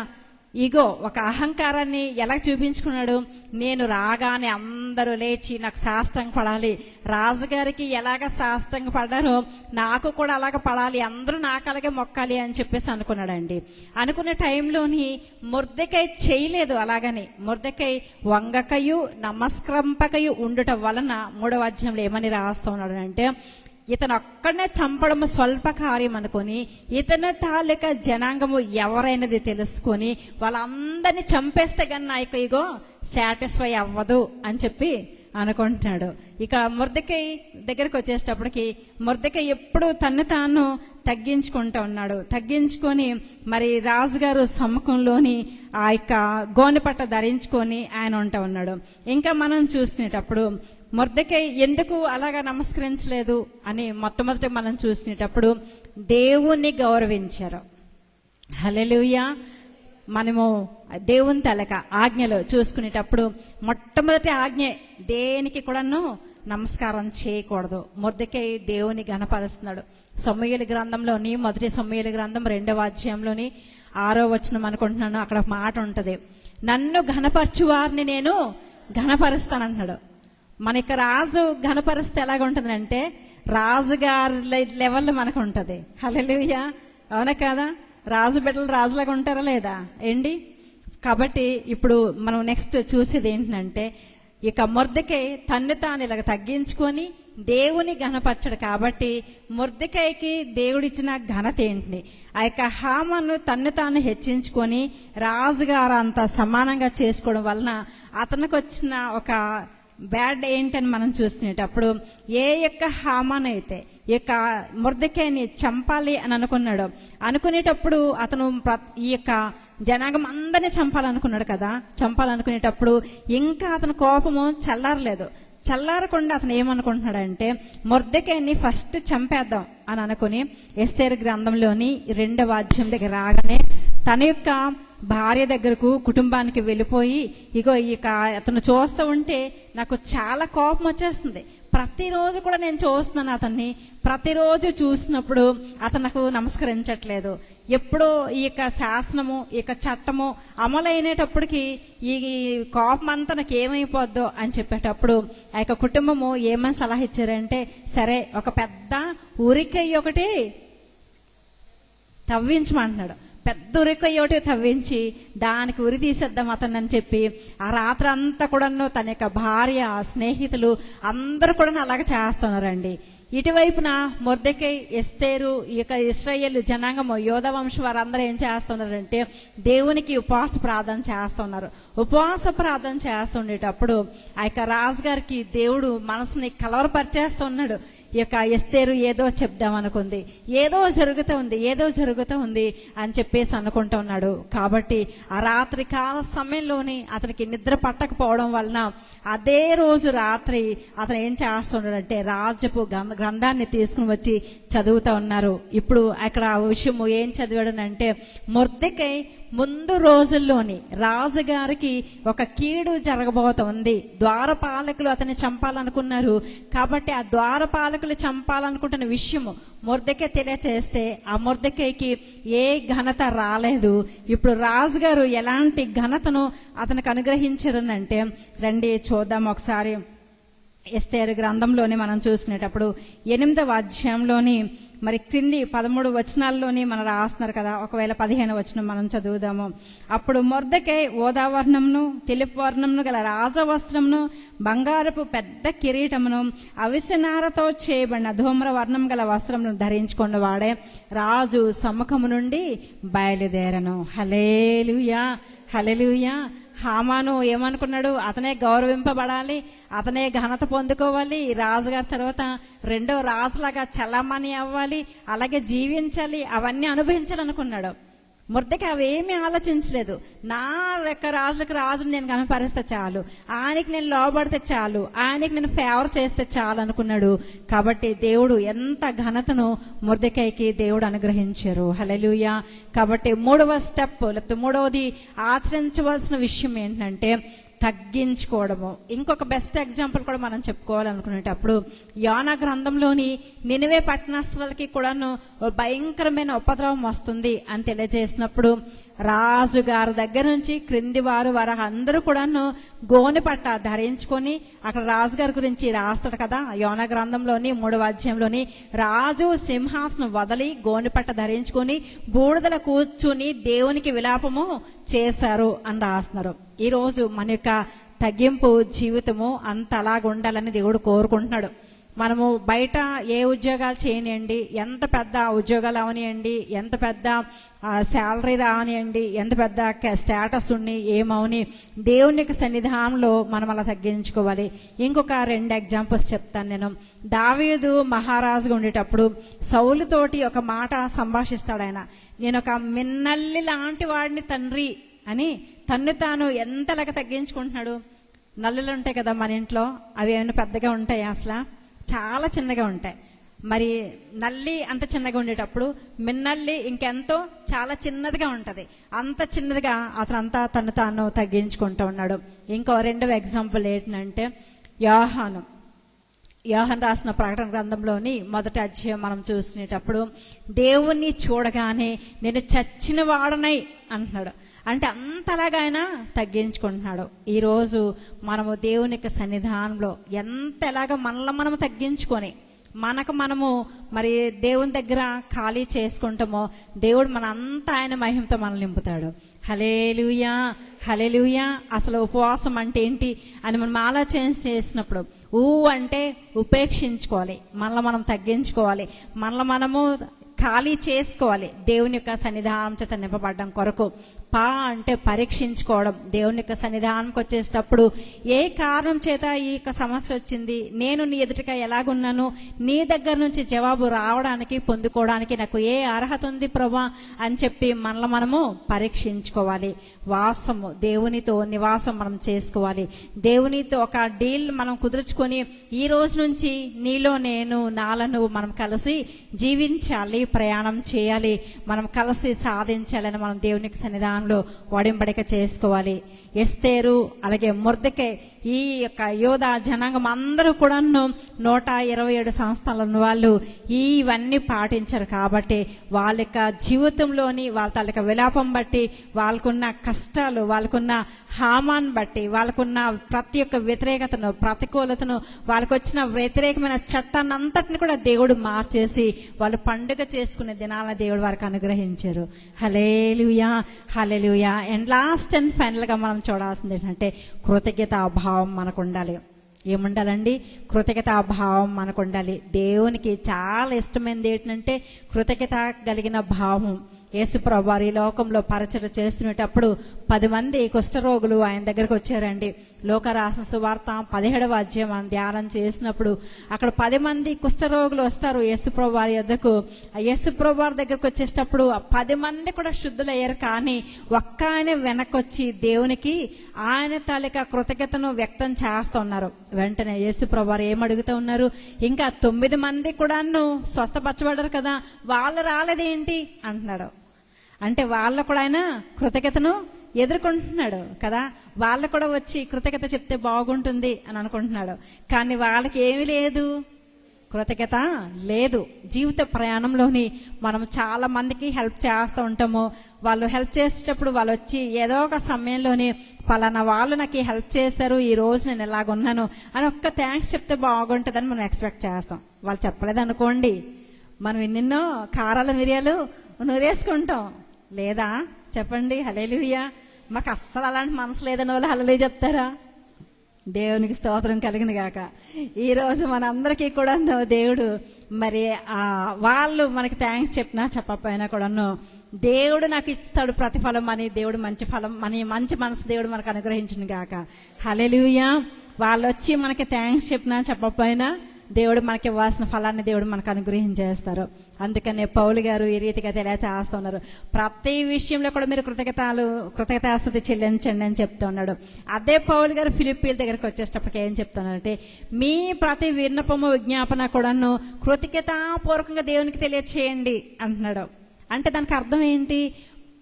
ఈగో, ఒక అహంకారాన్ని ఎలా చూపించుకున్నాడు, నేను రాగానే అందరూ లేచి నాకు సాష్టాంగ పడాలి, రాజుగారికి ఎలాగ సాష్టాంగ పడ్డారో నాకు కూడా అలాగ పడాలి, అందరూ నాకు అలాగే మొక్కాలి అని చెప్పేసి అనుకున్నాడండి. అనుకునే టైంలోని మొర్దెకై చేయలేదు. అలాగని మొర్దెకై వంగకయు నమస్కరింపకయు ఉండుట వలన 3వ అధ్యాయంలో ఏమని రాస్తూ ఉన్నాడు అంటే, ఇతను ఒక్కడనే చంపడము స్వల్ప కార్యం అనుకొని ఇతను తాలూకా జనాంగము ఎవరైనది తెలుసుకొని వాళ్ళందరినీ చంపేస్తే కానీ నా ఇగో సాటిస్ఫై అవ్వదు అని చెప్పి అనుకుంటున్నాడు. ఇక మొర్దెకై దగ్గరికి వచ్చేటప్పటికి మొర్దెకై ఎప్పుడు తన్ను తాను తగ్గించుకుంటూ ఉన్నాడు. తగ్గించుకొని మరి రాజుగారు సముఖంలోని ఆ యొక్క గోనెపట్ట ధరించుకొని ఆయన ఉంటా ఉన్నాడు. ఇంకా మనం చూసినప్పుడు మొర్దెకై ఎందుకు అలాగా నమస్కరించలేదు అని మొట్టమొదటి మనం చూసినప్పుడు దేవుణ్ణి గౌరవించారు. హల్లెలూయా. మనము దేవుని తలక ఆజ్ఞలు చూసుకునేటప్పుడు మొట్టమొదటి ఆజ్ఞ దేనికి కూడాను నమస్కారం చేయకూడదు. మొర్దెకై దేవుని ఘనపరుస్తున్నాడు. సమూయేలు గ్రంథంలోని మొదటి సమూయేలు గ్రంథం 2వ అధ్యాయంలోని 6వ వచనం అనుకుంటున్నాను, అక్కడ ఒక మాట ఉంటుంది, నన్ను ఘనపరచు వారిని నేను ఘనపరుస్తానంటున్నాడు. మనకి రాజు ఘనపరిస్తే ఎలాగ ఉంటుందంటే రాజుగారి లెవెల్ మనకు ఉంటుంది. హల్లెలూయా. అవునా కాదా? రాజు బిడ్డలు రాజులాగా ఉంటారా లేదా ఏంటి? కాబట్టి ఇప్పుడు మనం నెక్స్ట్ చూసేది ఏంటంటే, ఇక మొర్దెకై తన్ను తాను ఇలాగ తగ్గించుకొని దేవుని ఘనపరచడు. కాబట్టి మొర్దెకైకి దేవుడిచ్చిన ఘనత ఏంటి? ఆ యొక్క హామాను తన్ను తాను హెచ్చించుకొని రాజుగారు అంత సమానంగా చేసుకోవడం వలన అతనికి వచ్చిన ఒక బ్యాడ్ ఏంటని మనం చూసినప్పుడు, ఏ యొక్క హామాన్ అయితే ఈ యొక్క మొర్దెకైని చంపాలి అని అనుకునేటప్పుడు అతను ఈ యొక్క జనాంగం అందరినీ చంపాలనుకున్నాడు కదా. చంపాలనుకునేటప్పుడు ఇంకా అతని కోపము చల్లారకుండా అతను ఏమనుకుంటున్నాడంటే, మొర్దెకైని ఫస్ట్ చంపేద్దాం అని అనుకుని ఎస్తేరు గ్రంథంలోని 2వ అధ్యాయం దగ్గర రాగానే తన యొక్క భార్య దగ్గరకు కుటుంబానికి వెళ్ళిపోయి, ఇగో ఇక అతను చూస్తూ ఉంటే నాకు చాలా కోపం వచ్చేస్తుంది, ప్రతిరోజు కూడా నేను చూస్తున్నాను అతన్ని, ప్రతిరోజు చూసినప్పుడు అతను నాకు నమస్కరించట్లేదు, ఎప్పుడో ఈ యొక్క శాసనము ఈ యొక్క చట్టము అమలైనటప్పటికి ఈ కోపం అంతా నాకు ఏమైపోద్దో అని చెప్పేటప్పుడు ఆ యొక్క కుటుంబము ఏమని సలహా ఇచ్చారంటే, సరే ఒక పెద్ద ఉరికయ్య ఒకటి తవ్వించమంటున్నాడు. పెద్ద ఉరికయ్య ఒకటి తవ్వించి దానికి ఉరి తీసేద్దాం అతన్ని అని చెప్పి ఆ రాత్రి అంతా కూడాను తన యొక్క భార్య స్నేహితులు అందరూ కూడా అలాగ చేస్తున్నారండి. ఇటువైపున మొర్దెకై, ఎస్తేరు, ఈ యొక్క ఇశ్రాయేలు జనాంగము యోధ వంశం వారందరూ ఏం చేస్తున్నారంటే దేవునికి ఉపవాస ప్రార్థన చేస్తున్నారు. ఉపవాస ప్రార్థన చేస్తుండేటప్పుడు ఆ యొక్క రాజుగారికి దేవుడు మనసుని కలవరపరిచేస్తున్నాడు. ఈ యొక్క ఎస్తేరు ఏదో చెప్దాం అనుకుంది, ఏదో జరుగుతూ ఉంది అని చెప్పేసి అనుకుంటూ ఉన్నాడు. కాబట్టి ఆ రాత్రి కాల సమయంలోని అతనికి నిద్ర పట్టకపోవడం వలన అదే రోజు రాత్రి అతను ఏం చేస్తున్నాడంటే రాజపు గ్రంథాన్ని తీసుకుని వచ్చి చదువుతూ ఉన్నారు. ఇప్పుడు అక్కడ ఆ విషయము ఏం చదివాడనంటే, మొర్దెకై ముందు రోజుల్లోని రాజుగారికి ఒక కీడు జరగబోతోంది. ద్వారపాలకులు అతన్ని చంపాలనుకున్నారు. కాబట్టి ఆ ద్వారపాలకులు చంపాలనుకుంటున్న విషయము మొర్దెకై తెలియచేస్తే ఆ మొర్దెకైకి ఏ ఘనత రాలేదు. ఇప్పుడు రాజుగారు ఎలాంటి ఘనతను అతనికి అనుగ్రహించారనంటే, రండి చూద్దాం ఒకసారి. ఎస్తేరు గ్రంథంలోని మనం చూసుకునేటప్పుడు 8వ అధ్యాయంలోని మరి క్రింది 13 వచనాల్లోని మనం రాస్తున్నారు కదా, ఒకవేళ 15 వచనం మనం చదువుదాము. అప్పుడు మొర్దెకై ఓదావర్ణంను తెలుపు వర్ణంను గల రాజవస్త్రమును బంగారపు పెద్ద కిరీటమును అవిసెనారతో చేయబడిన ధూమ్ర వర్ణం గల వస్త్రమును ధరించుకున్న వాడే రాజు సముఖము నుండి బయలుదేరను. హల్లెలూయా, హల్లెలూయా. హామాను ఏమనుకున్నాడు? అతనే గౌరవింపబడాలి, అతనే ఘనత పొందుకోవాలి, రాజుగారి తర్వాత రెండో రాజులాగా చలామణి అవ్వాలి, అలాగే జీవించాలి, అవన్నీ అనుభవించాలనుకున్నాడు. మొర్దెకై అవేమీ ఆలోచించలేదు. నా యొక్క రాజులకు రాజుని నేను కనపరిస్తే చాలు, ఆయనకి నేను లోబడితే చాలు, ఆయనకి నేను ఫేవర్ చేస్తే చాలు అనుకున్నాడు. కాబట్టి దేవుడు ఎంత ఘనతను మొర్దెకైకి దేవుడు అనుగ్రహించారు. హల్లెలూయా. కాబట్టి 3వ స్టెప్ లేకపోతే 3వది ఆచరించవలసిన విషయం ఏంటంటే తగ్గించుకోవడము. ఇంకొక బెస్ట్ ఎగ్జాంపుల్ కూడా మనం చెప్పుకోవాలనుకునేటప్పుడు యోనా గ్రంథంలోని నినివే పట్టణస్థులకి కూడాను భయంకరమైన ఉపద్రవం వస్తుంది అని తెలియజేసినప్పుడు రాజుగారి దగ్గర నుంచి క్రింది వారు అందరూ కూడాను గోనె పట్ట ధరించుకొని అక్కడ రాజుగారి గురించి రాస్తాడు కదా యోనా గ్రంథంలోని 3వ అధ్యాయంలోని, రాజు సింహాసనం వదలి గోనె పట్ట ధరించుకొని బూడిదల కూర్చుని దేవునికి విలాపము చేశారు అని రాస్తున్నారు. ఈరోజు మన యొక్క తగ్గింపు జీవితము అంత అలాగ ఉండాలని దేవుడు కోరుకుంటున్నాడు. మనము బయట ఏ ఉద్యోగాలు చేయనియండి, ఎంత పెద్ద ఉద్యోగాలు అవనియండి, ఎంత పెద్ద శాలరీ రావనియండి, ఎంత పెద్ద స్టేటస్ ఉండి ఏమవని, దేవుని యొక్క సన్నిధానంలో మనం అలా తగ్గించుకోవాలి. ఇంకొక 2 ఎగ్జాంపుల్స్ చెప్తాను నేను. దావీదు మహారాజుగా ఉండేటప్పుడు సౌలుతోటి ఒక మాట సంభాషిస్తాడు ఆయన. నేను ఒక మిన్నల్లి లాంటి వాడిని తండ్రి అని తన్ను తాను ఎంతలాగా తగ్గించుకుంటున్నాడు. నల్లులు ఉంటాయి కదా మన ఇంట్లో, అవి ఏమైనా పెద్దగా ఉంటాయి? అసలు చాలా చిన్నగా ఉంటాయి. మరి నల్లి అంత చిన్నగా ఉండేటప్పుడు మిన్నల్లి ఇంకెంతో చాలా చిన్నదిగా ఉంటుంది. అంత చిన్నదిగా అతనంతా తను తాను తగ్గించుకుంటూ ఉన్నాడు. ఇంకో 2వ ఎగ్జాంపుల్ ఏంటంటే యోహాను రాసిన ప్రకటన గ్రంథంలోని 1వ అధ్యాయం మనం చూసినప్పుడు దేవుణ్ణి చూడగానే నేను చచ్చిన వాడనై అంటున్నాడు. అంటే అంతలాగా ఆయన తగ్గించుకుంటున్నాడు. ఈరోజు మనము దేవుని యొక్క సన్నిధానంలో ఎంత ఎలాగ మనము తగ్గించుకొని మనము మరి దేవుని దగ్గర ఖాళీ చేసుకుంటామో దేవుడు మన అంతా ఆయన మహిమతో మనల్ని నింపుతాడు. హల్లెలూయా, హల్లెలూయా. అసలు ఉపవాసం అంటే ఏంటి అని మనం ఆలోచన చేసినప్పుడు అంటే ఉపేక్షించుకోవాలి, మనల్ని మనం తగ్గించుకోవాలి, మనము ఖాళీ చేసుకోవాలి దేవుని యొక్క సన్నిధానం చేత నింపబడడం కొరకు. అంటే పరీక్షించుకోవడం. దేవుని యొక్క సన్నిధానానికి వచ్చేటప్పుడు ఏ కారణం చేత ఈ యొక్క సమస్య వచ్చింది, నేను నీ ఎదుటిగా ఎలాగున్నాను, నీ దగ్గర నుంచి జవాబు రావడానికి పొందుకోవడానికి నాకు ఏ అర్హత ఉంది ప్రభా అని చెప్పి మనము పరీక్షించుకోవాలి. దేవునితో నివాసం మనం చేసుకోవాలి. దేవునితో ఒక డీల్ మనం కుదుర్చుకొని ఈ రోజు నుంచి నీలో నేను నాలను మనం కలిసి జీవించాలి, ప్రయాణం చేయాలి, మనం కలిసి సాధించాలని మనం దేవునికి సన్నిధానంలో ఒడంబడిక చేసుకోవాలి. ఎస్తేరు అలాగే మొర్దెకై ఈ యొక్క యోధా జనాంగం అందరూ కూడా 127 సంవత్సరాలు ఉన్న వాళ్ళు ఇవన్నీ పాటించారు. కాబట్టి వాళ్ళ యొక్క జీవితంలోని వాళ్ళ యొక్క విలాపం బట్టి, వాళ్ళకున్న కష్టాలు, వాళ్ళకున్న హామాన్ బట్టి, వాళ్ళకున్న ప్రతి ఒక్క వ్యతిరేకతను, ప్రతికూలతను, వాళ్ళకు వచ్చిన వ్యతిరేకమైన చట్టాన్ని అంతటిని కూడా దేవుడు మార్చేసి వాళ్ళు పండుగ చేసుకునే దినాలను దేవుడు వారికి అనుగ్రహించారు. హల్లెలూయా, హల్లెలూయా. అండ్ లాస్ట్ అండ్ ఫైనల్గా మనం చూడాల్సింది ఏంటంటే కృతజ్ఞతాభావం మనకు ఉండాలి. ఏముండాలండి? కృతజ్ఞతాభావం మనకు ఉండాలి. దేవునికి చాలా ఇష్టమైనది ఏంటంటే కృతజ్ఞత కలిగిన భావం. యేసుప్రభు వారు ఈ లోకంలో పరిచర్య చేస్తున్నప్పుడు 10 మంది కుష్ఠరోగులు ఆయన దగ్గరకు వచ్చారండి. లోక రాసిన సువార్త 17వ అధ్యాయం మనం ధ్యానం చేసినప్పుడు అక్కడ 10 మంది కుష్ఠరోగులు వస్తారు యేసుప్రభు వారి యొద్దకు. యేసుప్రభు వారి దగ్గరకు వచ్చేటప్పుడు 10 మంది కూడా శుద్ధులయ్యారు. కానీ ఒక్క ఆయన వెనకొచ్చి దేవునికి ఆయన తాలూకా కృతజ్ఞతను వ్యక్తం చేస్తున్నారు. వెంటనే యేసుప్రభు వారు ఏమడుగుతూ ఉన్నారు? ఇంకా 9 మంది కూడాను స్వస్థపరచబడ్డారు కదా, వాళ్ళు రాలేదేంటి అంటున్నాడు. అంటే వాళ్ళు కూడా ఆయన కృతజ్ఞతను ఎదుర్కొంటున్నాడు కదా, వాళ్ళు కూడా వచ్చి కృతజ్ఞత చెప్తే బాగుంటుంది అని అనుకుంటున్నాడు. కానీ వాళ్ళకి ఏమీ లేదు, కృతజ్ఞత లేదు. జీవిత ప్రయాణంలోని మనం చాలా మందికి హెల్ప్ చేస్తూ ఉంటాము. వాళ్ళు హెల్ప్ చేసేటప్పుడు వాళ్ళు వచ్చి ఏదో ఒక సమయంలోని పలానా వాళ్ళు నాకు హెల్ప్ చేశారు, ఈ రోజు నేను ఇలాగున్నాను అని ఒక్క థ్యాంక్స్ చెప్తే బాగుంటుందని మనం ఎక్స్పెక్ట్ చేస్తాం. వాళ్ళు చెప్పలేదు అనుకోండి, మనం ఎన్నెన్నో కారాల మిరియాలు నూరేసుకుంటాం లేదా? చెప్పండి. హల్లెలూయా. మాకు అస్సలు అలాంటి మనసు లేదని వాళ్ళు హల్లెలూయా చెప్తారా? దేవునికి స్తోత్రం కలిగిన గాక. ఈరోజు మనందరికీ కూడా దేవుడు మరి వాళ్ళు మనకి థ్యాంక్స్ చెప్పినా చెప్పకపోయినా కూడాను దేవుడు నాకు ఇస్తాడు ప్రతిఫలం అని, దేవుడు మంచి ఫలం అని, మంచి మనసు దేవుడు మనకు అనుగ్రహించిన గాక. హల్లెలూయా. వాళ్ళు వచ్చి మనకి థ్యాంక్స్ చెప్పినా చెప్పకపోయినా దేవుడు మనకి ఇవ్వాల్సిన ఫలాన్ని దేవుడు మనకు అనుగ్రహించేస్తారు. అందుకనే పౌలు గారు ఈ రీతిగా తెలియచేస్తున్నారు. ప్రతి విషయంలో కూడా మీరు కృతజ్ఞతాస్తుతి చెల్లించండి అని చెప్తూ ఉన్నాడు. అదే పౌలు గారు ఫిలిప్పీల దగ్గరికి వచ్చేటప్పటికి ఏం చెప్తున్నారంటే, మీ ప్రతి విన్నపము విజ్ఞాపన కూడాను కృతజ్ఞతాపూర్వకంగా దేవునికి తెలియచేయండి అంటున్నాడు. అంటే దానికి అర్థం ఏంటి?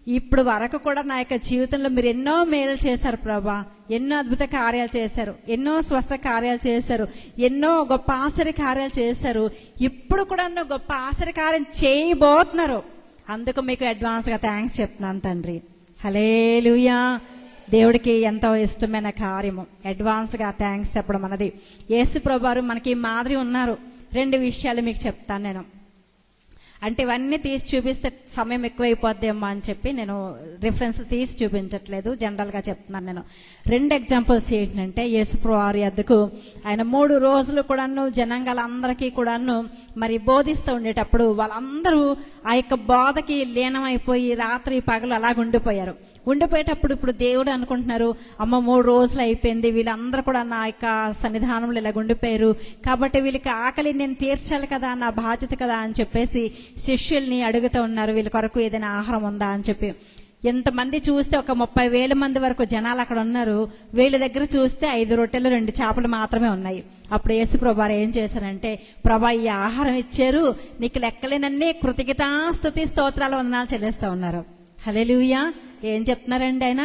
ఇప్పుడు వరకు కూడా నా యొక్క జీవితంలో మీరు ఎన్నో మేలు చేశారు ప్రభా, ఎన్నో అద్భుత కార్యాలు చేశారు, ఎన్నో స్వస్థ కార్యాలు చేశారు, ఎన్నో గొప్ప ఆశ్చర్య కార్యాలు చేశారు. ఇప్పుడు కూడా గొప్ప ఆశ్చర్య కార్యం చేయబోతున్నారు. అందుకు మీకు అడ్వాన్స్గా థ్యాంక్స్ చెప్తున్నాను తండ్రి. హల్లెలూయా. దేవుడికి ఎంతో ఇష్టమైన కార్యము అడ్వాన్స్గా థ్యాంక్స్ చెప్పడం అన్నది. యేసు ప్రభువారు మనకి మాదిరి ఉన్నారు. 2 విషయాలు మీకు చెప్తాను నేను. అంటే ఇవన్నీ తీసి చూపిస్తే సమయం ఎక్కువైపోద్దేమో అని చెప్పి నేను రిఫరెన్స్ తీసి చూపించట్లేదు, జనరల్గా చెప్తున్నాను నేను. 2 ఎగ్జాంపుల్స్ ఏంటంటే, యేసుప్రభువారి వద్దకు ఆయన 3 రోజులు కూడాను జనాంగాలందరికీ కూడాను మరి బోధిస్తూ ఉండేటప్పుడు వాళ్ళందరూ ఆ యొక్క బోధకి లీనమైపోయి రాత్రి పగలు అలాగ ఉండిపోయేటప్పుడు ఇప్పుడు దేవుడు అనుకుంటున్నారు, అమ్మ 3 రోజులు అయిపోయింది, వీళ్ళందరూ కూడా నా యొక్క సన్నిధానంలో ఇలాగ ఉండిపోయారు కాబట్టి వీళ్ళకి ఆకలి నేను తీర్చాలి కదా, నా బాధ్యత కదా అని చెప్పేసి శిష్యుల్ని అడుగుతూ ఉన్నారు, వీళ్ళ కొరకు ఏదైనా ఆహారం ఉందా అని చెప్పి. ఎంతమంది చూస్తే ఒక 30,000 మంది వరకు జనాలు అక్కడ ఉన్నారు. వీళ్ళ దగ్గర చూస్తే 5 రొట్టెలు 2 చేపలు మాత్రమే ఉన్నాయి. అప్పుడు యేసు ప్రభువారు ఏం చేశారంటే, ప్రభా ఈ ఆహారం ఇచ్చారు, నీకు లెక్కలేనన్నీ కృతజ్ఞతాస్తుతి స్తోత్రాలు వందనాలు చెల్లిస్తూ ఉన్నారు. హల్లెలూయా. ఏం చెప్తున్నారండి ఆయన?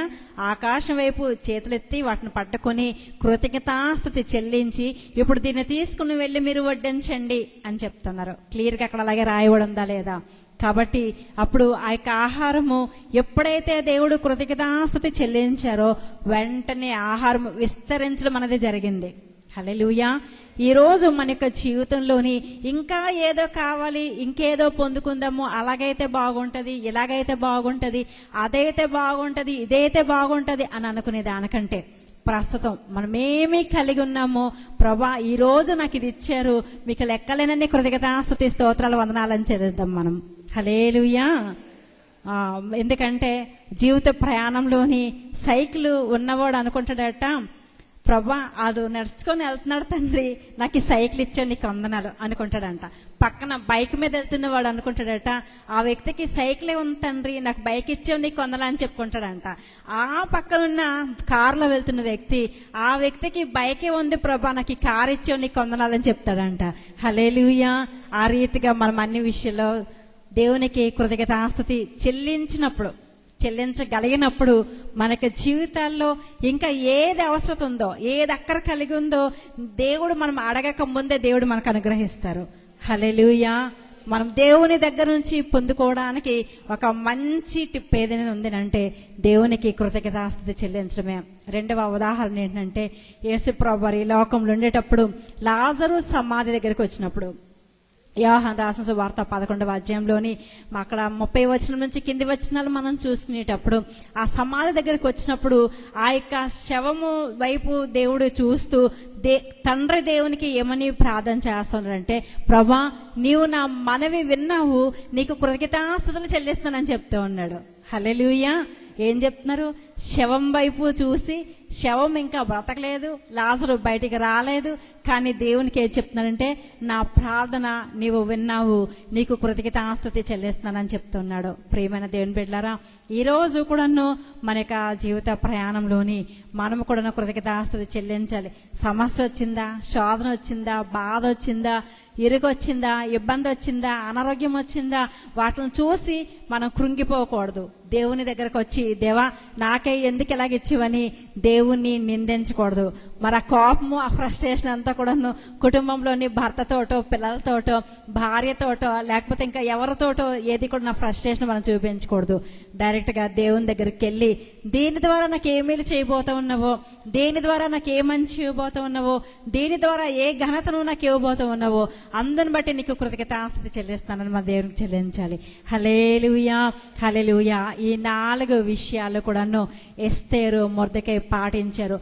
ఆకాశం వైపు చేతులెత్తి వాటిని పట్టుకొని కృతజ్ఞతాస్తుతి చెల్లించి ఇప్పుడు దీన్ని తీసుకుని వెళ్ళి మీరు వడ్డించండి అని చెప్తున్నారు. క్లియర్గా అక్కడ అలాగే రాయబడిందా లేదా? కాబట్టి అప్పుడు ఆ యొక్క ఆహారము ఎప్పుడైతే దేవుడు కృతజ్ఞతాస్తుతి చెల్లించారో వెంటనే ఆహారం విస్తరించడం అనేది జరిగింది. హల్లెలూయా. ఈరోజు మన యొక్క జీవితంలోని ఇంకా ఏదో కావాలి, ఇంకేదో పొందుకుందాము, అలాగైతే బాగుంటుంది, ఇలాగైతే బాగుంటుంది, అదైతే బాగుంటుంది, ఇదైతే బాగుంటుంది అని అనుకునే దానికంటే ప్రస్తుతం మనం ఏమీ కలిగి ఉన్నామో, ప్రభా ఈరోజు నాకు ఇది ఇచ్చారు, మీకు లెక్కలేనన్ని కృతజ్ఞతాస్తుతి స్తోత్రాలు వందనాలని చెల్లిద్దాం మనం. హల్లెలూయా. ఎందుకంటే జీవిత ప్రయాణంలోని సైకిల్ ఉన్నవాడు అనుకుంటాడట, ప్రభా అది నడుచుకొని వెళ్తున్నాడు తండ్రి, నాకు ఈ సైకిల్ ఇచ్చాడు నీకు వందనాలు అనుకుంటాడంట. పక్కన బైక్ మీద వెళ్తున్న వాడు అనుకుంటాడట, ఆ వ్యక్తికి సైకిలే ఉంది తండ్రి, నాకు బైక్ ఇచ్చావు నీకు వందనాలు అని చెప్పుకుంటాడంట. ఆ పక్కనున్న కారులో వెళ్తున్న వ్యక్తి, ఆ వ్యక్తికి బైకే ఉంది ప్రభా, నాకు ఈ కారు ఇచ్చావు నీకు వందనాలు అని చెప్తాడంట. హల్లెలూయా. ఆ రీతిగా మనం అన్ని విషయాల్లో దేవునికి కృతజ్ఞతాస్తుతి చెల్లించగలిగినప్పుడు మనకి జీవితాల్లో ఇంకా ఏది అవసరం ఉందో, ఏది అక్కర కలిగి ఉందో దేవుడు మనం అడగక ముందే దేవుడు మనకు అనుగ్రహిస్తారు. హల్లెలూయా. మనం దేవుని దగ్గర నుంచి పొందుకోవడానికి ఒక మంచి టిప్ ఏదైనా ఉందంటే దేవునికి కృతజ్ఞతాస్తుతి చెల్లించడమే. 2వ ఉదాహరణ ఏంటంటే, యేసు ప్రభువారు ఈ లోకంలో ఉండేటప్పుడు లాజరు సమాధి దగ్గరికి వచ్చినప్పుడు, యోహాను రాసిన సువార్త 11వ అధ్యాయంలోని అక్కడ 30 వచనం నుంచి కింది వచనాలు మనం చూసుకునేటప్పుడు ఆ సమాధి దగ్గరికి వచ్చినప్పుడు ఆ యొక్క శవము వైపు దేవుడు చూస్తూ తండ్రి దేవునికి ఏమని ప్రార్థన చేస్తున్నాడంటే, ప్రభా నీవు నా మనవి విన్నావు, నీకు కృతజ్ఞతాస్తుతులు చెల్లిస్తానని చెప్తూ ఉన్నాడు. హల్లెలూయా. ఏం చెప్తున్నారు? శవం వైపు చూసి, శవం ఇంకా బ్రతకలేదు, లాజరు బయటికి రాలేదు, కానీ దేవునికి ఏం చెప్తున్నాడంటే, నా ప్రార్థన నీవు విన్నావు, నీకు కృతజ్ఞతాస్తుతి చెల్లిస్తున్నానని చెప్తున్నాడు. ప్రియమైన దేవుని బిడ్డలారా, ఈరోజు కూడాను మన యొక్క జీవిత ప్రయాణంలోని మనము కూడా కృతజ్ఞతాస్తుతి చెల్లించాలి. సమస్య వచ్చిందా, శోధన వచ్చిందా, బాధ వచ్చిందా, ఇరుగు వచ్చిందా, ఇబ్బంది వచ్చిందా, అనారోగ్యం వచ్చిందా, వాటిని చూసి మనం కృంగిపోకూడదు. దేవుని దగ్గరకు వచ్చి, దేవా నాకు నాకే ఎందుకు ఇలాగ ఇచ్చివని దేవుణ్ణి నిందించకూడదు. మరి ఆ కోపము, ఆ ఫ్రస్ట్రేషన్ అంతా కూడాను కుటుంబంలోని భర్తతోటో, పిల్లలతోటో, భార్యతోటో, లేకపోతే ఇంకా ఎవరితోటో ఏది కూడా నా ఫ్రస్ట్రేషన్ మనం చూపించకూడదు. డైరెక్ట్గా దేవుని దగ్గరికి వెళ్ళి, దేని ద్వారా నాకు ఏ మేలు చేయబోతూ ఉన్నావో, దేని ద్వారా నాకు ఏ మంచి ఇవ్వబోతూ ఉన్నావో, దేని ద్వారా ఏ ఘనతను నాకు ఇవ్వబోతూ ఉన్నావో అందుని బట్టి నీకు కృతజ్ఞతాస్తుతి చెల్లిస్తానని మా దేవునికి చెల్లించాలి. హల్లెలూయా, హల్లెలూయా. ఈ 4 విషయాలు కూడాను ఎస్తేరు, మొర్దెకై పాటించారు.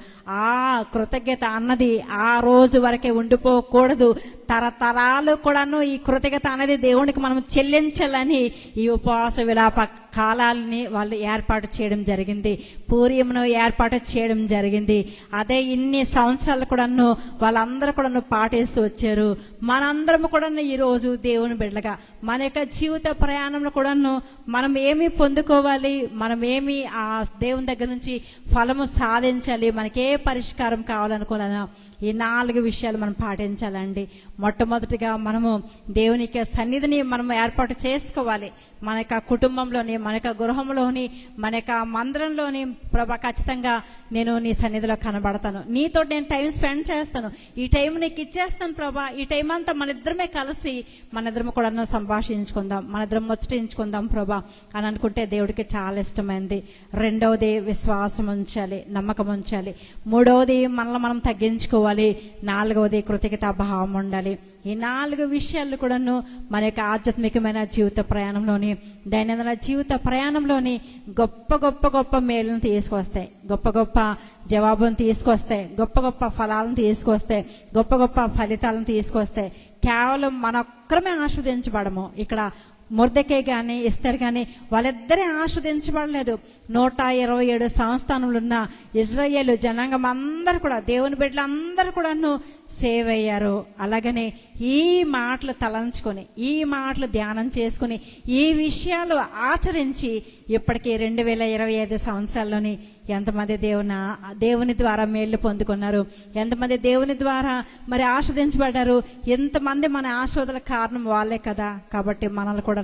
ఆ కృతజ్ఞత అన్నది ఆ రోజు వరకే ఉండిపోకూడదు. తరతరాలు కూడాను ఈ కృతజ్ఞత అనేది దేవునికి మనం చెల్లించాలని ఈ ఉపవాస విలాప కాలాలని వాళ్ళు ఏర్పాటు చేయడం జరిగింది. పూర్యమును ఏర్పాటు చేయడం జరిగింది. అదే ఇన్ని సంవత్సరాలు కూడాను వాళ్ళందరూ కూడాను పాటిస్తూ వచ్చారు. మనందరం కూడాను ఈరోజు దేవుని బిడ్డలుగా మన యొక్క జీవిత ప్రయాణంలో కూడాను మనం ఏమి పొందుకోవాలి, మనం ఏమి ఆ దేవుని దగ్గర నుంచి ఫలము సాధించాలి, మనకే పరిష్కారం కావాలనుకోవాలన్నా ఈ 4 విషయాలు మనం పాటించాలండి. మొట్టమొదటిగా మనము దేవుని యొక్క సన్నిధిని మనం ఏర్పాటు చేసుకోవాలి. మన యొక్క కుటుంబంలోని, మన యొక్క గృహంలోని, మన యొక్క మందిరంలోని, ప్రభా ఖచ్చితంగా నేను నీ సన్నిధిలో కనబడతాను, నీతో నేను టైం స్పెండ్ చేస్తాను, ఈ టైం నీకు ఇచ్చేస్తాను ప్రభా, ఈ టైం అంతా మన ఇద్దరమే కలిసి మన ఇద్దరం కూడా సంభాషించుకుందాం, మన ఇద్దరం ముచ్చటించుకుందాం ప్రభా అని అనుకుంటే దేవుడికి చాలా ఇష్టమైంది. రెండవది విశ్వాసం ఉంచాలి, నమ్మకం ఉంచాలి. మూడవది మనల్ని మనం తగ్గించుకోవాలి. 4వది కృతజ్ఞతా భావం ఉండాలి. ఈ 4 విషయాలు కూడాను మన యొక్క ఆధ్యాత్మికమైన జీవిత ప్రయాణంలోని, దైనందిన జీవిత ప్రయాణంలోని గొప్ప గొప్ప గొప్ప మేలును తీసుకొస్తాయి, గొప్ప గొప్ప జవాబును తీసుకొస్తాయి, గొప్ప గొప్ప ఫలాలను తీసుకొస్తాయి, గొప్ప గొప్ప ఫలితాలను తీసుకొస్తాయి. కేవలం మన ఒక్కరమే ఆస్వాదించబడము. ఇక్కడ మొర్దెకై కానీ ఎస్తేరు కానీ వాళ్ళిద్దరే ఆస్వాదించబడలేదు. 127 సంస్థానంలో ఉన్న ఇజ్రాయేలు జనాంగం అందరూ కూడా, దేవుని బిడ్డలందరూ కూడాను సేవ్ అయ్యారు. అలాగనే ఈ మాటలు తలంచుకొని, ఈ మాటలు ధ్యానం చేసుకుని, ఈ విషయాలు ఆచరించి ఇప్పటికీ 2025 సంవత్సరాల్లోని ఎంతమంది దేవుని ద్వారా మేళ్ళు పొందుకున్నారు, ఎంతమంది దేవుని ద్వారా మరి ఆస్వాదించబడ్డారు, ఎంతమంది మన ఆస్వాదల కారణం వాళ్ళే కదా. కాబట్టి మనల్ని కూడా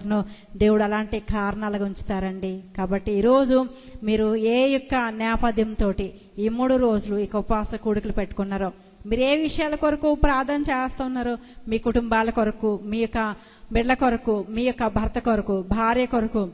దేవుడు అలాంటి కారణాలుగా ఉంచుతారండి. కాబట్టి ఈరోజు మీరు ఏ యొక్క నేపథ్యంతో ఈ 3 రోజులు ఈ ఉపవాస కూడికలు పెట్టుకున్నారో, మీరు ఏ విషయాల కొరకు ప్రార్థన చేస్తున్నారో, మీ కుటుంబాల కొరకు, మీ యొక్క బిడ్డల కొరకు, మీ యొక్క భర్త కొరకు, భార్య కొరకు,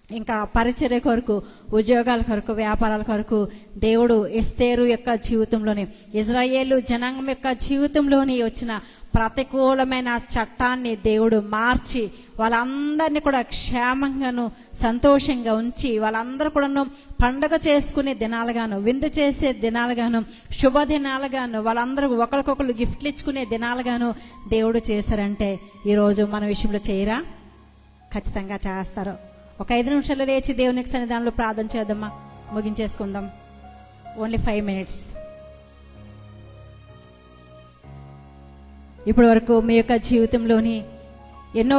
ఇంకా పరిచర్య కొరకు, ఉద్యోగాల కొరకు, వ్యాపారాల కొరకు దేవుడు ఎస్తేరు యొక్క జీవితంలోని, ఇజ్రాయేలు జనాంగం యొక్క జీవితంలోని వచ్చిన ప్రతికూలమైన చట్టాన్ని దేవుడు మార్చి వాళ్ళందరినీ కూడా క్షేమంగాను సంతోషంగా ఉంచి, వాళ్ళందరూ కూడాను పండుగ చేసుకునే దినాలుగాను, విందు చేసే దినాలుగాను, శుభదినాలుగాను, వాళ్ళందరూ ఒకరికొకరు గిఫ్ట్లు ఇచ్చుకునే దినాలుగాను దేవుడు చేశారంటే ఈరోజు మన విషయంలో చేయరా? ఖచ్చితంగా చేస్తారు. ఒక 5 నిమిషాలు లేచి దేవునికి సన్నిధానంలో ప్రార్థన చేద్దామా, ముగించేసుకుందాం. Only 5 minutes. ఇప్పటి వరకు మీ యొక్క జీవితంలోని ఎన్నో